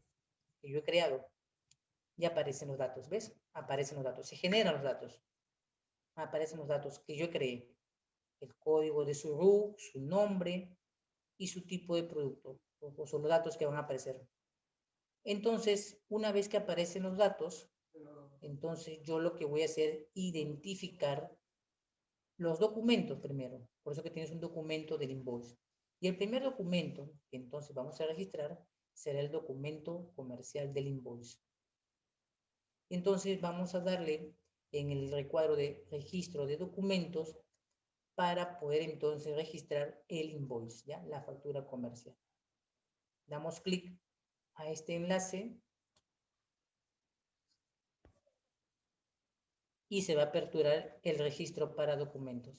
que yo he creado. Y aparecen los datos, ¿ves? Aparecen los datos, se generan los datos. Aparecen los datos que yo creé. El código de su RU, su nombre y su tipo de producto. O son los datos que van a aparecer. Entonces, una vez que aparecen los datos, entonces yo lo que voy a hacer es identificar los documentos primero. Por eso que tienes un documento del invoice. Y el primer documento que entonces vamos a registrar será el documento comercial del invoice. Entonces vamos a darle en el recuadro de registro de documentos para poder entonces registrar el invoice, ¿ya? La factura comercial. Damos clic a este enlace y se va a aperturar el registro para documentos.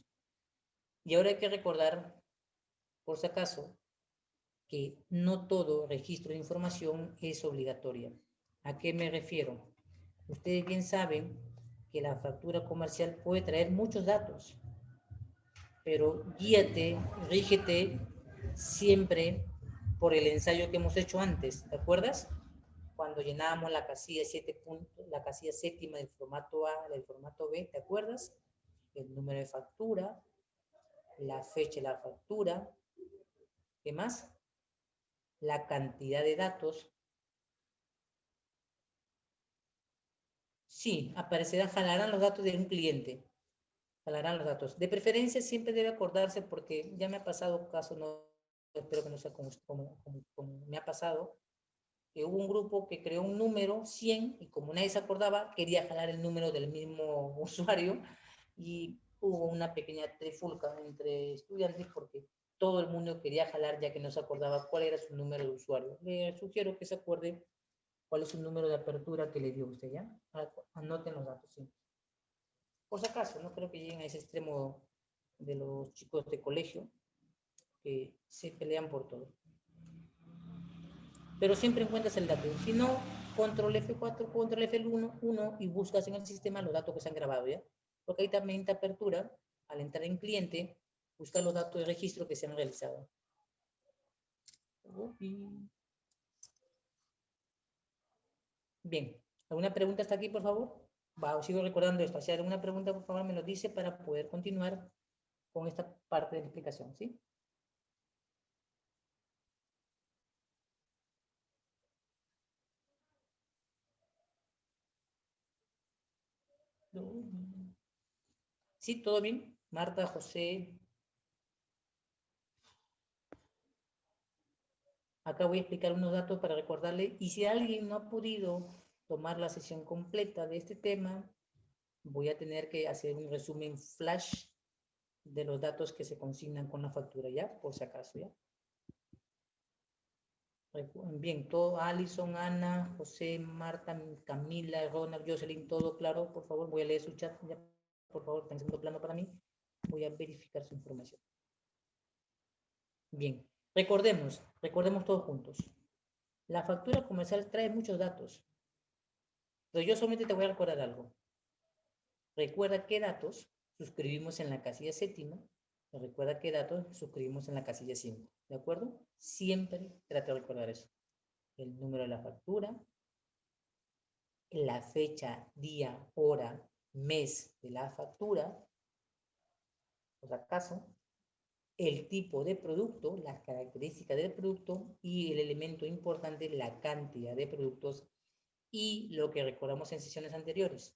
Y ahora hay que recordar, por si acaso, que no todo registro de información es obligatorio. ¿A qué me refiero? Ustedes bien saben que la factura comercial puede traer muchos datos, pero guíate, rígete siempre por el ensayo que hemos hecho antes, ¿te acuerdas? Cuando llenábamos la casilla 7 puntos, la casilla séptima del formato A, del formato B, ¿te acuerdas? El número de factura, la fecha de la factura, ¿qué más? La cantidad de datos. Sí, aparecerá, jalarán los datos de un cliente, jalarán los datos. De preferencia siempre debe acordarse porque ya me ha pasado caso, no, espero que no sea como me ha pasado, que hubo un grupo que creó un número 100 y como nadie se acordaba, quería jalar el número del mismo usuario y hubo una pequeña trifulca entre estudiantes porque todo el mundo quería jalar ya que no se acordaba cuál era su número de usuario. Le sugiero que se acuerde cuál es el número de apertura que le dio usted, ¿ya? Anoten los datos, sí. Por si acaso, no creo que lleguen a ese extremo de los chicos de colegio que se pelean por todo. Pero siempre encuentras el dato. Si no, control F4, control F1 y buscas en el sistema los datos que se han grabado, ¿ya? Porque ahí también te apertura, al entrar en cliente, busca los datos de registro que se han realizado. Bien, ¿alguna pregunta hasta aquí, por favor? Sigo recordando esto. Si hay alguna pregunta, por favor, me lo dice para poder continuar con esta parte de la explicación, ¿sí? Sí, todo bien. Marta, José. Acá voy a explicar unos datos para recordarle. Y si alguien no ha podido tomar la sesión completa de este tema, voy a tener que hacer un resumen flash de los datos que se consignan con la factura, ¿ya? Por si acaso, ¿ya? Bien, todo, Alison, Ana, José, Marta, Camila, Ronald, Jocelyn, todo claro, por favor, voy a leer su chat, ya, por favor, está en segundo plano para mí, voy a verificar su información. Bien, recordemos todos juntos. La factura comercial trae muchos datos, pero yo solamente te voy a recordar algo. Recuerda qué datos suscribimos en la casilla séptima, recuerda qué datos suscribimos en la casilla 5, ¿de acuerdo? Siempre trata de recordar eso. El número de la factura, la fecha, día, hora mes de la factura, por acaso, el tipo de producto, las características del producto y el elemento importante, la cantidad de productos y lo que recordamos en sesiones anteriores.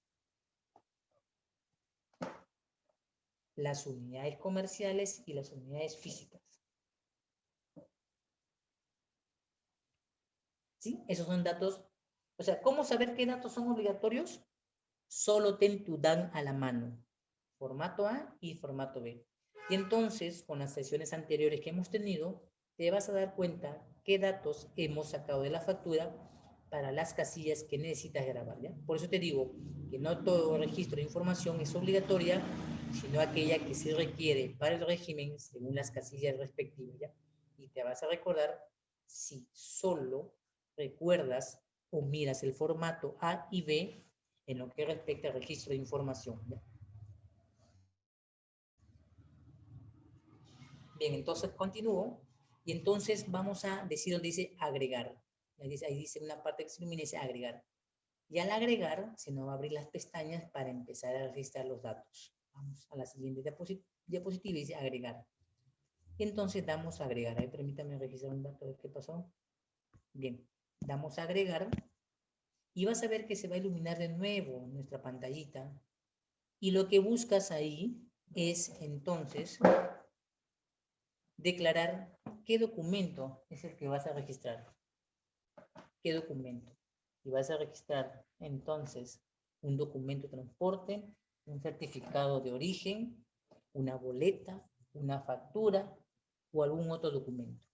Las unidades comerciales y las unidades físicas. ¿Sí? Esos son datos. O sea, ¿cómo saber qué datos son obligatorios? Solo ten tu DAN a la mano. Formato A y formato B. Y entonces, con las sesiones anteriores que hemos tenido, te vas a dar cuenta qué datos hemos sacado de la factura para las casillas que necesitas grabar, ¿ya? Por eso te digo que no todo registro de información es obligatoria, sino aquella que se requiere para el régimen según las casillas respectivas, ¿ya? Y te vas a recordar si solo recuerdas o miras el formato A y B en lo que respecta al registro de información, ¿ya? Bien, entonces continúo y entonces vamos a decir donde dice agregar. Ahí dice una parte que se ilumina y dice agregar. Y al agregar se nos va a abrir las pestañas para empezar a registrar los datos. Vamos a la siguiente diapositiva y dice agregar. Y entonces damos a agregar. Ahí permítame registrar un dato de qué pasó. Bien, damos a agregar y vas a ver que se va a iluminar de nuevo nuestra pantallita. Y lo que buscas ahí es entonces declarar qué documento es el que vas a registrar. ¿Qué documento? Y vas a registrar entonces un documento de transporte, un certificado de origen, una boleta, una factura o algún otro documento.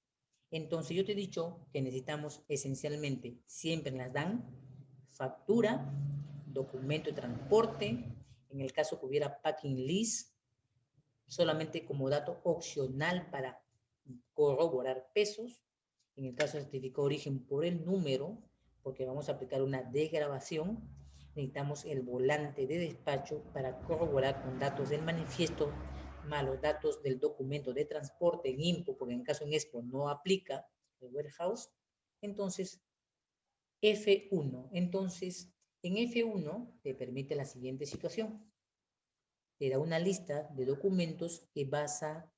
Entonces yo te he dicho que necesitamos esencialmente siempre en las DAN factura, documento de transporte, en el caso que hubiera packing list, solamente como dato opcional para corroborar pesos, en el caso de certificado de origen por el número, porque vamos a aplicar una desgrabación, necesitamos el volante de despacho para corroborar con datos del manifiesto más los datos del documento de transporte en IMPO, porque en caso en EXPO no aplica el warehouse. Entonces, F1. Entonces, en F1 te permite la siguiente situación. Te da una lista de documentos que vas a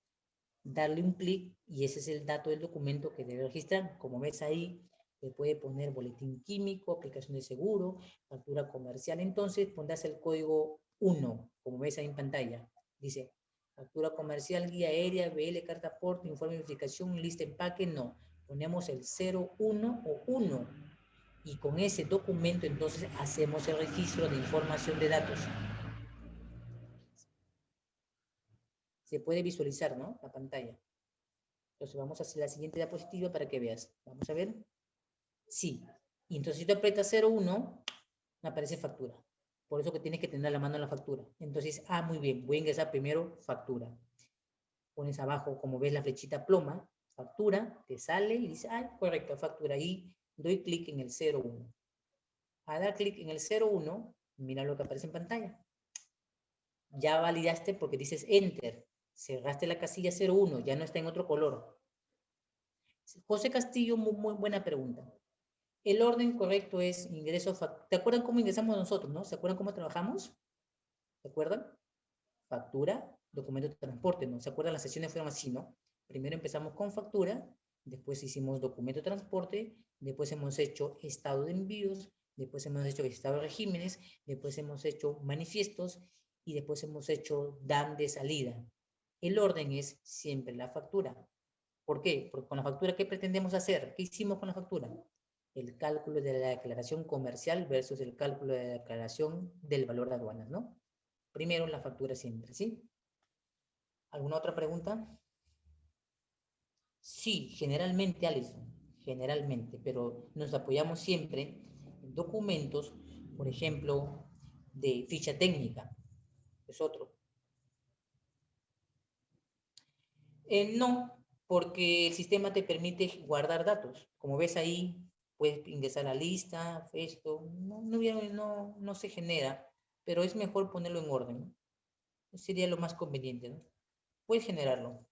darle un clic y ese es el dato del documento que debe registrar. Como ves ahí, te puede poner boletín químico, aplicación de seguro, factura comercial. Entonces pondrás el código 1, como ves ahí en pantalla. Dice, factura comercial, guía aérea, BL, carta aporte, informe de verificación, lista empaque, no. Ponemos el 01 o 1 y con ese documento entonces hacemos el registro de información de datos. Se puede visualizar, ¿no? La pantalla. Entonces vamos a hacer la siguiente diapositiva para que veas. Vamos a ver. Sí. Y entonces si tú aprietas 01, me aparece factura. Por eso que tienes que tener la mano en la factura. Entonces, muy bien, voy a ingresar primero factura. Pones abajo, como ves, la flechita ploma, factura, te sale y dice, correcto, factura. Y doy clic en el 01. A dar clic en el 01, mira lo que aparece en pantalla. Ya validaste porque dices Enter. Cerraste la casilla 01, ya no está en otro color. José Castillo, muy buena pregunta. El orden correcto es ingreso, ¿te acuerdan cómo ingresamos nosotros, no? ¿Se acuerdan cómo trabajamos? ¿Se acuerdan? Factura, documento de transporte, ¿no? ¿Se acuerdan? Las sesiones fueron así, ¿no? Primero empezamos con factura, después hicimos documento de transporte, después hemos hecho estado de envíos, después hemos hecho estado de regímenes, después hemos hecho manifiestos y después hemos hecho DAN de salida. El orden es siempre la factura. ¿Por qué? Porque con la factura, ¿qué pretendemos hacer? ¿Qué hicimos con la factura? El cálculo de la declaración comercial versus el cálculo de la declaración del valor de aduanas, ¿no? Primero la factura siempre, ¿sí? ¿Alguna otra pregunta? Sí, generalmente, Alison, generalmente, pero nos apoyamos siempre en documentos, por ejemplo, de ficha técnica, es otro. No, porque el sistema te permite guardar datos. Como ves ahí, puedes ingresar a la lista, esto, no se genera, pero es mejor ponerlo en orden, ¿no? Sería lo más conveniente, ¿no? Puedes generarlo.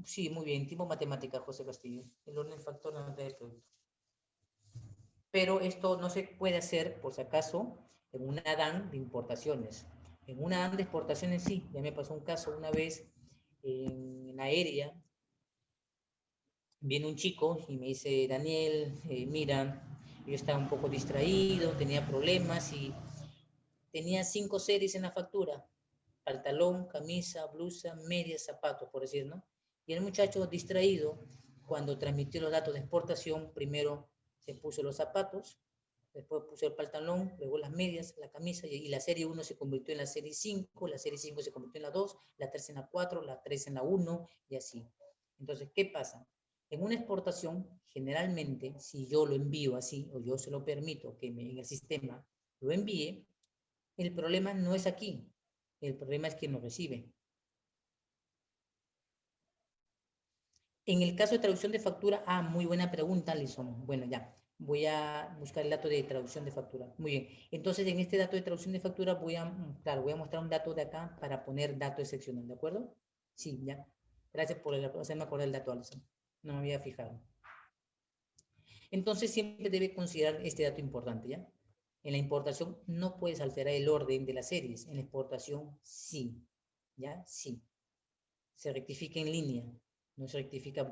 Sí, muy bien, tipo matemática, José Castillo. El orden factor no te da producto. Pero esto no se puede hacer, por si acaso, en una DAN de importaciones. En una DAN de exportaciones sí, ya me pasó un caso una vez en aérea, viene un chico y me dice, Daniel, mira, yo estaba un poco distraído, tenía problemas y tenía 5 series en la factura, pantalón, camisa, blusa, medias, zapatos, por decir, ¿no? Y el muchacho distraído, cuando transmitió los datos de exportación, primero se puso los zapatos, después puso el pantalón, luego las medias, la camisa, y la serie 1 se convirtió en la serie 5, la serie 5 se convirtió en la 2, la 3 en la 4, la 3 en la 1, y así. Entonces, ¿qué pasa? En una exportación, generalmente, si yo lo envío así, o yo se lo permito que en el sistema lo envíe, el problema no es aquí, el problema es quien lo recibe. En el caso de traducción de factura, muy buena pregunta, Alison. Bueno, ya, voy a buscar el dato de traducción de factura. Muy bien. Entonces, en este dato de traducción de factura claro, voy a mostrar un dato de acá para poner dato excepcional, ¿de acuerdo? Sí, ya. Gracias por hacerme acordar el dato, Alison. No me había fijado. Entonces, siempre debe considerar este dato importante, ¿ya? En la importación no puedes alterar el orden de las series. En la exportación, sí. ¿Ya? Sí. Se rectifica en línea. No se rectifica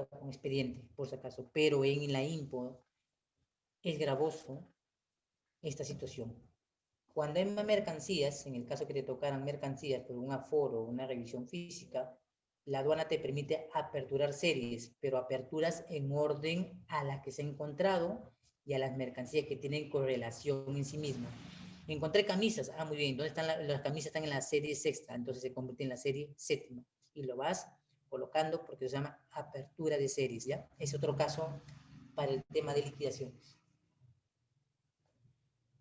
con expediente, por si acaso. Pero en la IMPO es gravoso esta situación. Cuando hay mercancías, en el caso que te tocaran mercancías por un aforo o una revisión física, la aduana te permite aperturar series, pero aperturas en orden a la que se ha encontrado y a las mercancías que tienen correlación en sí mismas. Encontré camisas, muy bien, ¿dónde están las camisas? Están en la serie sexta, entonces se convierte en la serie séptima y lo vas colocando porque se llama apertura de series, ¿ya? Es otro caso para el tema de liquidaciones.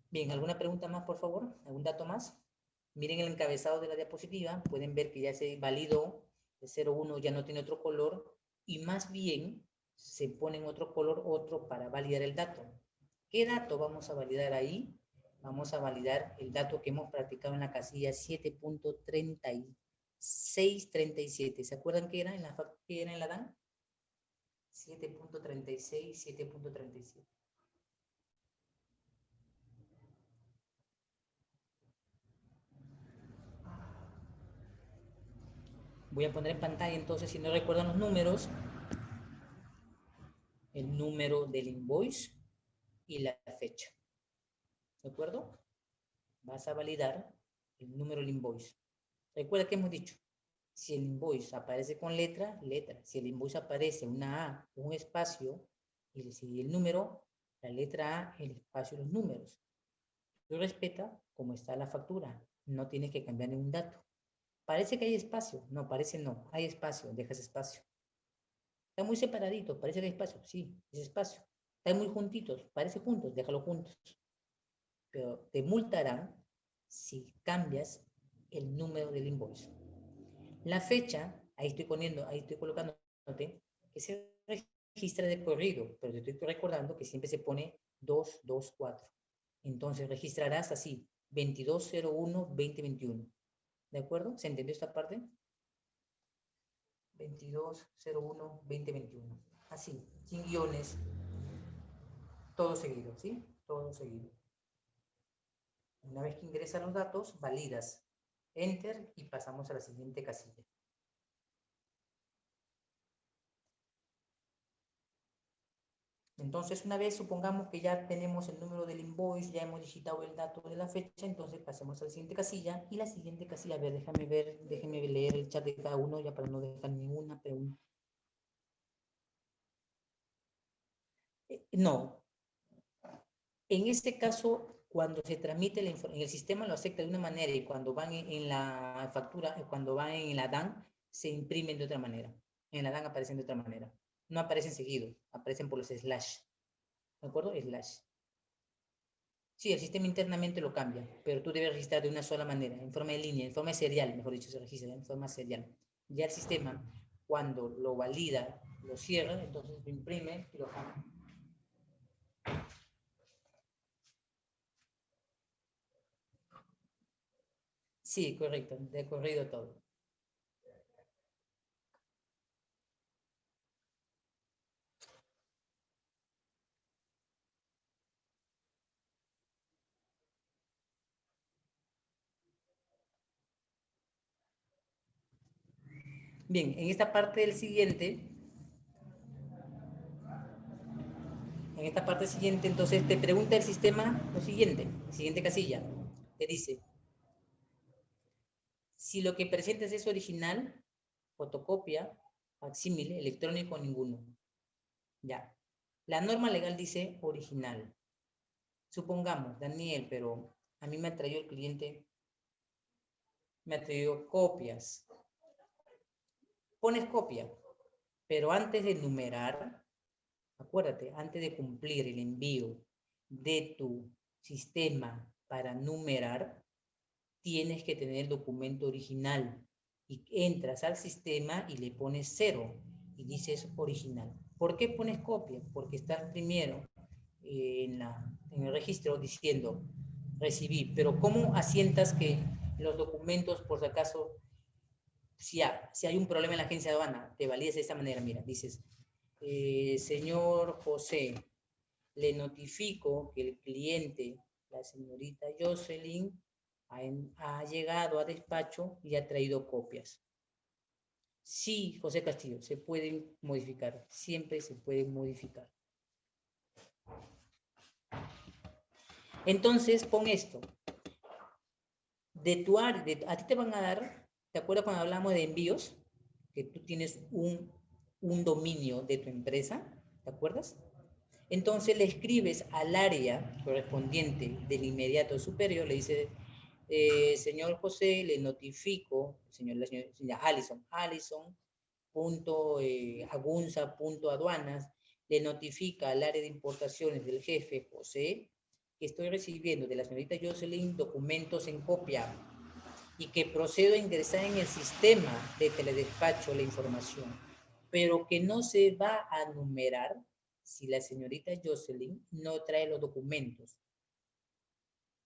Bien, ¿alguna pregunta más, por favor? ¿Algún dato más? Miren el encabezado de la diapositiva, pueden ver que ya se validó, el 01 ya no tiene otro color, y más bien se pone en otro color otro para validar el dato. ¿Qué dato vamos a validar ahí? Vamos a validar el dato que hemos practicado en la casilla 7.3637. ¿Se acuerdan qué era en la DAN? 7.36, 7.37. Voy a poner en pantalla entonces, si no recuerdan los números, el número del invoice y la fecha. ¿De acuerdo? Vas a validar el número del invoice. Recuerda que hemos dicho, si el invoice aparece con letra, letra. Si el invoice aparece una A, un espacio, y si el número, la letra A, el espacio, los números. Tú respeta cómo está la factura. No tienes que cambiar ningún dato. Parece que hay espacio. No, parece no. Hay espacio. Dejas espacio. Está muy separadito. Parece que hay espacio. Sí, es espacio. Están muy juntitos. Parece juntos. Déjalo juntos. Pero te multarán si cambias el número del invoice. La fecha, ahí estoy colocando que se registra de corrido, pero te estoy recordando que siempre se pone 224. Entonces registrarás así, 2201-2021. ¿De acuerdo? ¿Se entendió esta parte? 2201-2021. Así, sin guiones, todo seguido, ¿sí? Todo seguido. Una vez que ingresas los datos, validas Enter y pasamos a la siguiente casilla. Entonces, una vez supongamos que ya tenemos el número del invoice, ya hemos digitado el dato de la fecha, entonces pasemos a la siguiente casilla. Y la siguiente casilla, a ver, déjame leer el chat de cada uno ya para no dejar ninguna pregunta. No. En este caso, cuando se transmite la información, en el sistema lo acepta de una manera y cuando van en la factura, cuando van en la DAN, se imprimen de otra manera. En la DAN aparecen de otra manera. No aparecen seguidos, aparecen por los slash. ¿De acuerdo? Slash. Sí, el sistema internamente lo cambia, pero tú debes registrar de una sola manera, en forma de línea, en forma de serial, mejor dicho, se registra en forma serial. Ya el sistema, cuando lo valida, lo cierra, entonces lo imprime y lo cambia. Sí, correcto, de corrido todo. Bien, en esta parte del siguiente, entonces te pregunta el sistema lo siguiente, siguiente casilla, te dice, si lo que presentas es original, fotocopia, facsímil, electrónico, ninguno. Ya. La norma legal dice original. Supongamos, Daniel, pero a mí me ha traído el cliente, me ha traído copias. Pones copia, pero antes de numerar, acuérdate, antes de cumplir el envío de tu sistema para numerar, tienes que tener el documento original. Y entras al sistema y le pones 0 y dices original. ¿Por qué pones copia? Porque estás primero en el registro diciendo recibí, pero ¿cómo asientas que los documentos, por si acaso, si hay un problema en la agencia de aduana, te validas de esta manera? Mira, dices, señor José, le notifico que el cliente, la señorita Jocelyn, ha llegado a despacho y ha traído copias. Sí, José Castillo, se pueden modificar, siempre se pueden modificar. Entonces, pon esto. A ti te van a dar, ¿te acuerdas cuando hablamos de envíos? Que tú tienes un dominio de tu empresa, ¿te acuerdas? Entonces le escribes al área correspondiente del inmediato superior, le dice, señor José, le notifico, la señora Alison, agunza.aduanas, le notifica al área de importaciones del jefe José que estoy recibiendo de la señorita Jocelyn documentos en copia y que procedo a ingresar en el sistema de teledespacho la información, pero que no se va a numerar si la señorita Jocelyn no trae los documentos.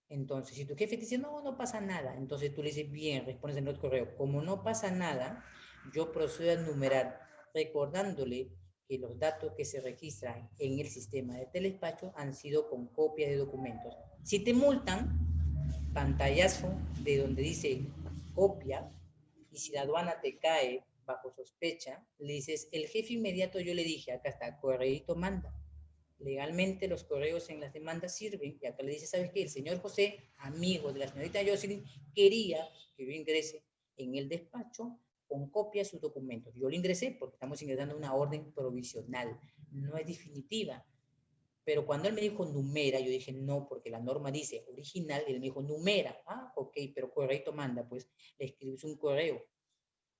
Entonces, si tu jefe te dice, no pasa nada, entonces tú le dices, bien, respondes en el correo, como no pasa nada, yo procedo a numerar, recordándole que los datos que se registran en el sistema de telespacho han sido con copias de documentos. Si te multan, pantallazo de donde dice copia, y si la aduana te cae bajo sospecha, le dices, el jefe inmediato, yo le dije, acá está, correíto manda. Legalmente los correos en las demandas sirven, y acá le dice, ¿sabes qué? El señor José, amigo de la señorita Jocelyn, quería que yo ingrese en el despacho con copia de sus documentos. Yo lo ingresé porque estamos ingresando una orden provisional, no es definitiva. Pero cuando él me dijo numera, yo dije no, porque la norma dice original, y él me dijo numera. Ah, ok, pero correcto manda, pues le escribes un correo.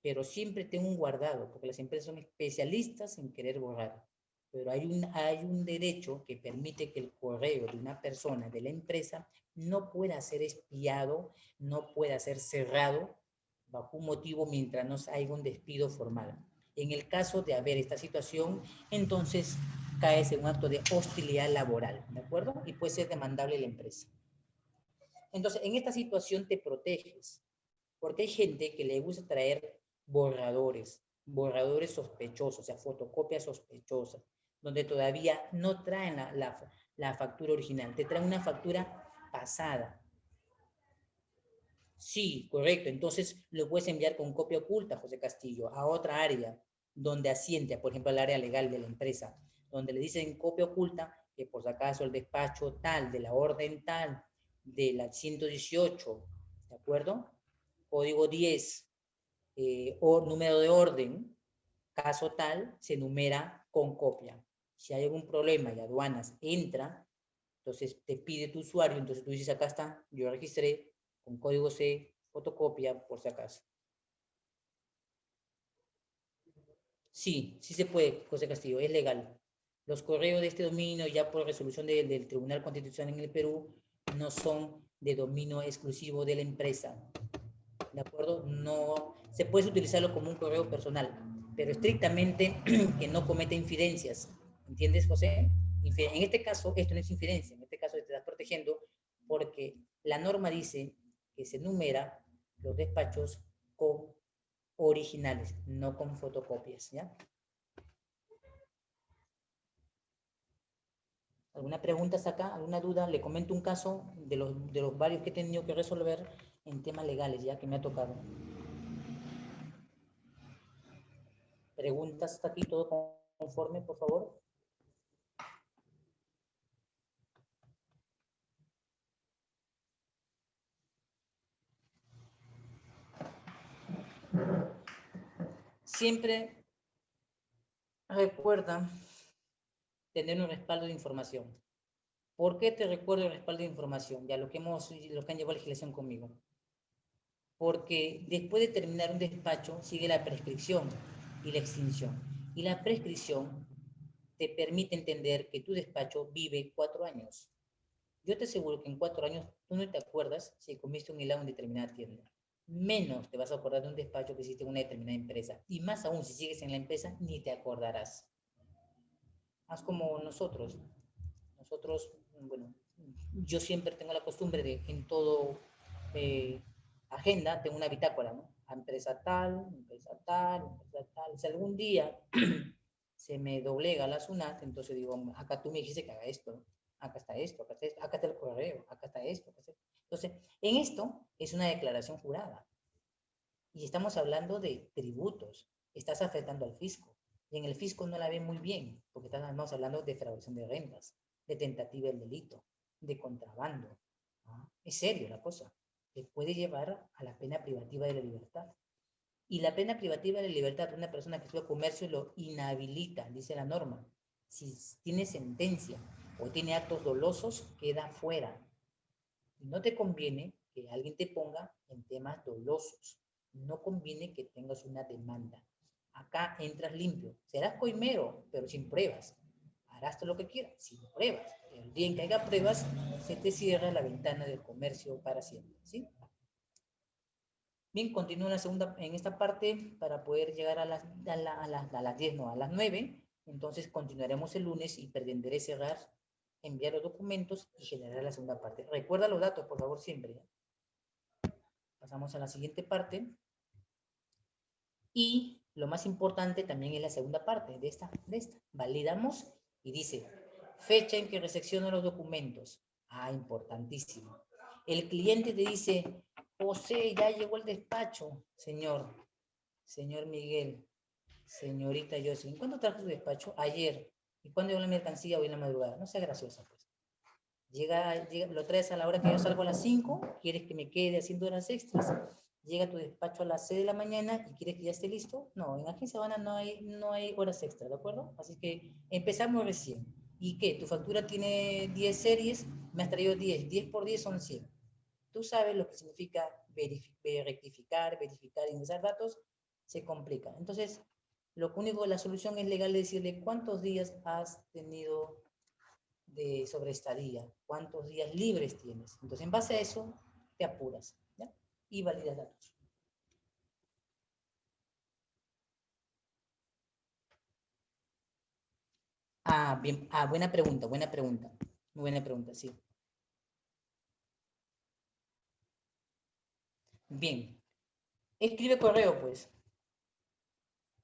Pero siempre tengo un guardado, porque las empresas son especialistas en querer borrar. Pero hay un derecho que permite que el correo de una persona, de la empresa, no pueda ser espiado, no pueda ser cerrado bajo un motivo mientras no haya un despido formal. En el caso de haber esta situación, entonces caes en un acto de hostilidad laboral, ¿de acuerdo? Y puede ser demandable la empresa. Entonces, en esta situación te proteges, porque hay gente que le gusta traer borradores sospechosos, o sea, fotocopias sospechosas, donde todavía no traen la factura original, te traen una factura pasada. Sí, correcto, entonces lo puedes enviar con copia oculta, José Castillo, a otra área donde asiente, por ejemplo, al área legal de la empresa, donde le dicen copia oculta, que por si acaso el despacho tal, de la orden tal, de la 118, ¿de acuerdo? Código 10, o número de orden, caso tal, se numera con copia. Si hay algún problema y aduanas entra, entonces te pide tu usuario, entonces tú dices, acá está, yo registré con código C, fotocopia, por si acaso. Sí, sí se puede, José Castillo, es legal. Los correos de este dominio, ya por resolución del Tribunal Constitucional en el Perú, no son de dominio exclusivo de la empresa. ¿De acuerdo? No, se puede utilizarlo como un correo personal, pero estrictamente que no cometa infidencias. ¿Entiendes, José? En este caso, esto no es infidencia, en este caso te estás protegiendo porque la norma dice que se numera los despachos con originales, no con fotocopias, ¿ya? ¿Alguna pregunta hasta acá? ¿Alguna duda? Le comento un caso de los varios que he tenido que resolver en temas legales, ya que me ha tocado. ¿Preguntas hasta aquí? ¿Todo conforme, por favor? Siempre recuerda tener un respaldo de información. ¿Por qué te recuerdo el respaldo de información? Ya lo que han llevado a legislación conmigo. Porque después de terminar un despacho sigue la prescripción y la extinción. Y la prescripción te permite entender que tu despacho vive 4 años. Yo te aseguro que en 4 años tú no te acuerdas si comiste un helado en determinada tienda. Menos te vas a acordar de un despacho que hiciste en una determinada empresa. Y más aún, si sigues en la empresa, ni te acordarás. Haz como nosotros. Nosotros, bueno, yo siempre tengo la costumbre de en todo agenda, tengo una bitácora, ¿no? Empresa tal, empresa tal, empresa tal. Si algún día se me doblega la SUNAT, entonces digo, acá tú me dijiste que haga esto, acá está esto, acá está esto, acá está el correo, acá está esto, acá está esto. Entonces, en esto es una declaración jurada. Y estamos hablando de tributos. Estás afectando al fisco. Y en el fisco no la ve muy bien, porque estamos hablando de defraudación de rentas, de tentativa del delito, de contrabando. ¿Ah? Es serio la cosa. Te puede llevar a la pena privativa de la libertad. Y la pena privativa de la libertad de una persona que estudia comercio lo inhabilita, dice la norma. Si tiene sentencia o tiene actos dolosos, queda fuera. Y no te conviene que alguien te ponga en temas dolosos. No conviene que tengas una demanda. Acá entras limpio. Serás coimero, pero sin pruebas. Harás todo lo que quieras, sin pruebas. El día en que haya pruebas, se te cierra la ventana del comercio para siempre. ¿Sí? Bien, continúo en esta parte para poder llegar a las 10, no, a las 9. Entonces continuaremos el lunes y pretenderé cerrar, enviar los documentos y generar la segunda parte. Recuerda los datos, por favor, siempre. ¿Ya? Pasamos a la siguiente parte. Y lo más importante también es la segunda parte de esta. Validamos y dice, fecha en que recepciona los documentos. Ah, importantísimo. El cliente te dice, José, ya llegó el despacho. Señor Miguel, señorita Jocelyn, ¿cuándo trajo su despacho? Ayer. ¿Y cuándo llegó la mercancía? Hoy en la madrugada. No sea graciosa, pues. Lo traes a la hora que yo salgo a las 5, quieres que me quede haciendo horas extras. Llega a tu despacho a las 6 de la mañana y quieres que ya esté listo. No, en Agencia Habana no hay horas extras, ¿de acuerdo? Así que empezamos recién. ¿Y qué? Tu factura tiene 10 series, me has traído 10. 10 por 10 son 100. Tú sabes lo que significa rectificar, verificar, ingresar datos, se complica. Entonces, lo único, la solución es legal de decirle cuántos días has tenido de sobreestadía, cuántos días libres tienes. Entonces, en base a eso, te apuras, ¿ya? Y validas datos. Ah, bien. Ah, buena pregunta, buena pregunta. Muy buena pregunta, sí. Bien. Escribe correo, pues.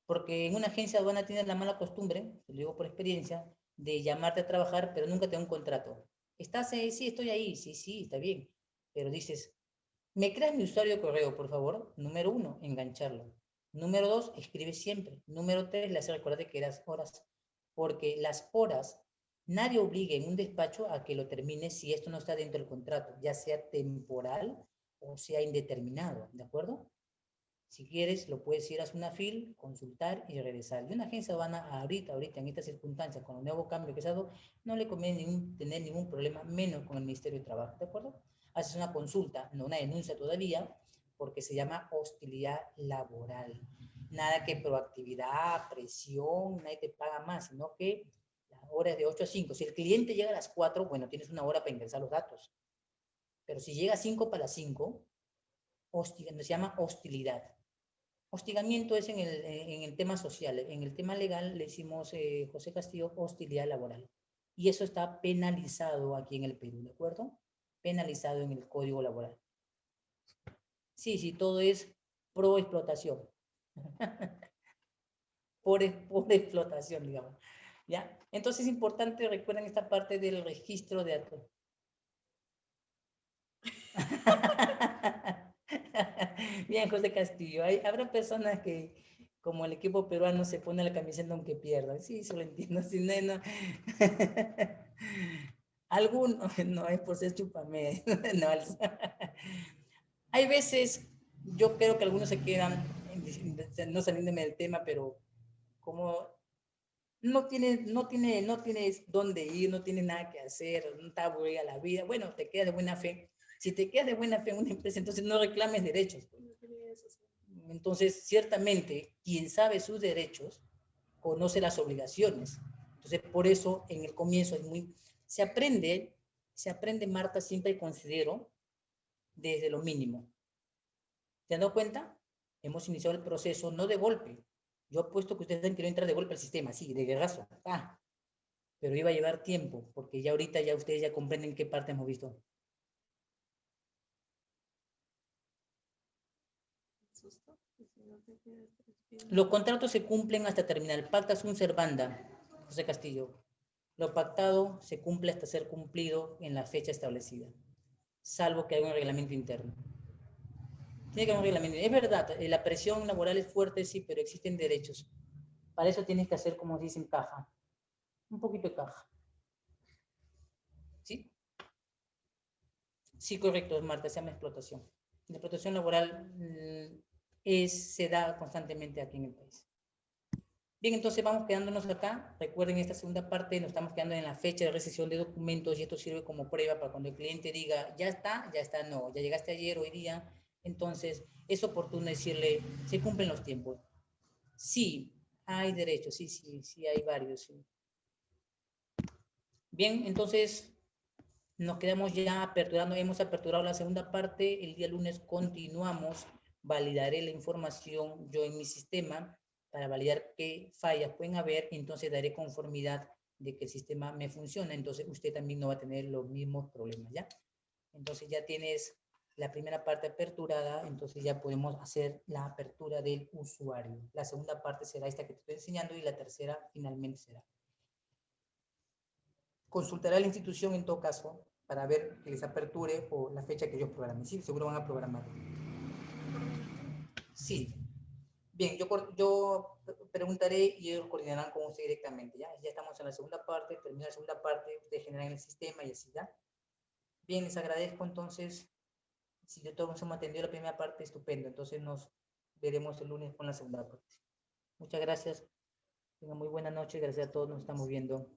Porque en una agencia aduana tienes la mala costumbre, te lo digo por experiencia, de llamarte a trabajar, pero nunca te da un contrato. ¿Estás ahí? Sí, estoy ahí. Sí, sí, está bien. Pero dices, ¿me creas mi usuario de correo, por favor? Número 1, engancharlo. Número 2, escribe siempre. Número 3, le hace recordar que eras horas. Porque las horas, nadie obliga en un despacho a que lo termine si esto no está dentro del contrato, ya sea temporal o sea indeterminado, ¿de acuerdo? Si quieres, lo puedes ir a una fil, consultar y regresar. Y una agencia aduana ahorita, en estas circunstancias, con el nuevo cambio que se ha dado, no le conviene tener ningún problema, menos con el Ministerio de Trabajo, ¿de acuerdo? Haces una consulta, no una denuncia todavía, porque se llama hostilidad laboral. Nada que proactividad, presión, nadie te paga más, sino que la hora es de 8 a 5. Si el cliente llega a las 4, bueno, tienes una hora para ingresar los datos. Pero si llega a 5 para las 5, se llama hostilidad. Hostigamiento es en el tema social. En el tema legal le decimos, José Castillo, hostilidad laboral. Y eso está penalizado aquí en el Perú, ¿de acuerdo? Penalizado en el Código Laboral. Sí, sí, todo es pro explotación. por explotación, digamos. ¿Ya? Entonces es importante, recuerden esta parte del registro de datos. Bien, José Castillo. Habrá personas como el equipo peruano se pone la camiseta aunque pierda. Sí, se lo entiendo. Sí, no, no. Alguno, no es por ser chupame. No, hay veces, yo creo que algunos se quedan, no saliéndome del tema, pero como no tienes dónde ir, no tienes nada que hacer, no está aburrida la vida, bueno, te quedas de buena fe. Si te quedas de buena fe en una empresa, entonces no reclames derechos. Entonces, ciertamente, quien sabe sus derechos, conoce las obligaciones. Entonces, por eso, en el comienzo se aprende, Marta, siempre considero, desde lo mínimo. ¿Te han dado cuenta? Hemos iniciado el proceso no de golpe. Yo apuesto que ustedes han querido entrar de golpe al sistema, sí, de guerrazo. Pero iba a llevar tiempo, porque ya ahorita ya ustedes ya comprenden qué parte hemos visto. Los contratos se cumplen hasta terminar. Pacta sunt servanda, José Castillo. Lo pactado se cumple hasta ser cumplido en la fecha establecida, salvo que haya un reglamento interno. Tiene que haber un reglamento. Es verdad, la presión laboral es fuerte, sí, pero existen derechos. Para eso tienes que hacer, como dicen, caja. Un poquito de caja. ¿Sí? Sí, correcto, Marta, se llama explotación. La explotación laboral se da constantemente aquí en el país. Bien, entonces vamos quedándonos acá. Recuerden, esta segunda parte nos estamos quedando en la fecha de recepción de documentos y esto sirve como prueba para cuando el cliente diga, ya está, no, ya llegaste ayer, hoy día. Entonces, es oportuno decirle, se cumplen los tiempos. Sí, hay derechos, sí, hay varios. Sí. Bien, entonces nos quedamos ya aperturando, hemos aperturado la segunda parte, el día lunes continuamos, validaré la información yo en mi sistema para validar qué fallas pueden haber, entonces daré conformidad de que el sistema me funciona, entonces usted también no va a tener los mismos problemas, ¿ya? Entonces ya tienes la primera parte aperturada, entonces ya podemos hacer la apertura del usuario. La segunda parte será esta que te estoy enseñando y la tercera finalmente será. Consultará a la institución en todo caso para ver que les aperture o la fecha que ellos programen. Sí, seguro van a programar. Sí. Bien, yo preguntaré y ellos coordinarán con usted directamente, ¿ya? Ya estamos en la segunda parte, termina la segunda parte, ustedes generan el sistema y así, ¿ya? Bien, les agradezco entonces. Si yo todos hemos atendido la primera parte, estupendo. Entonces nos veremos el lunes con la segunda parte. Muchas gracias. Tengan muy buena noche. Gracias a todos. Nos estamos viendo.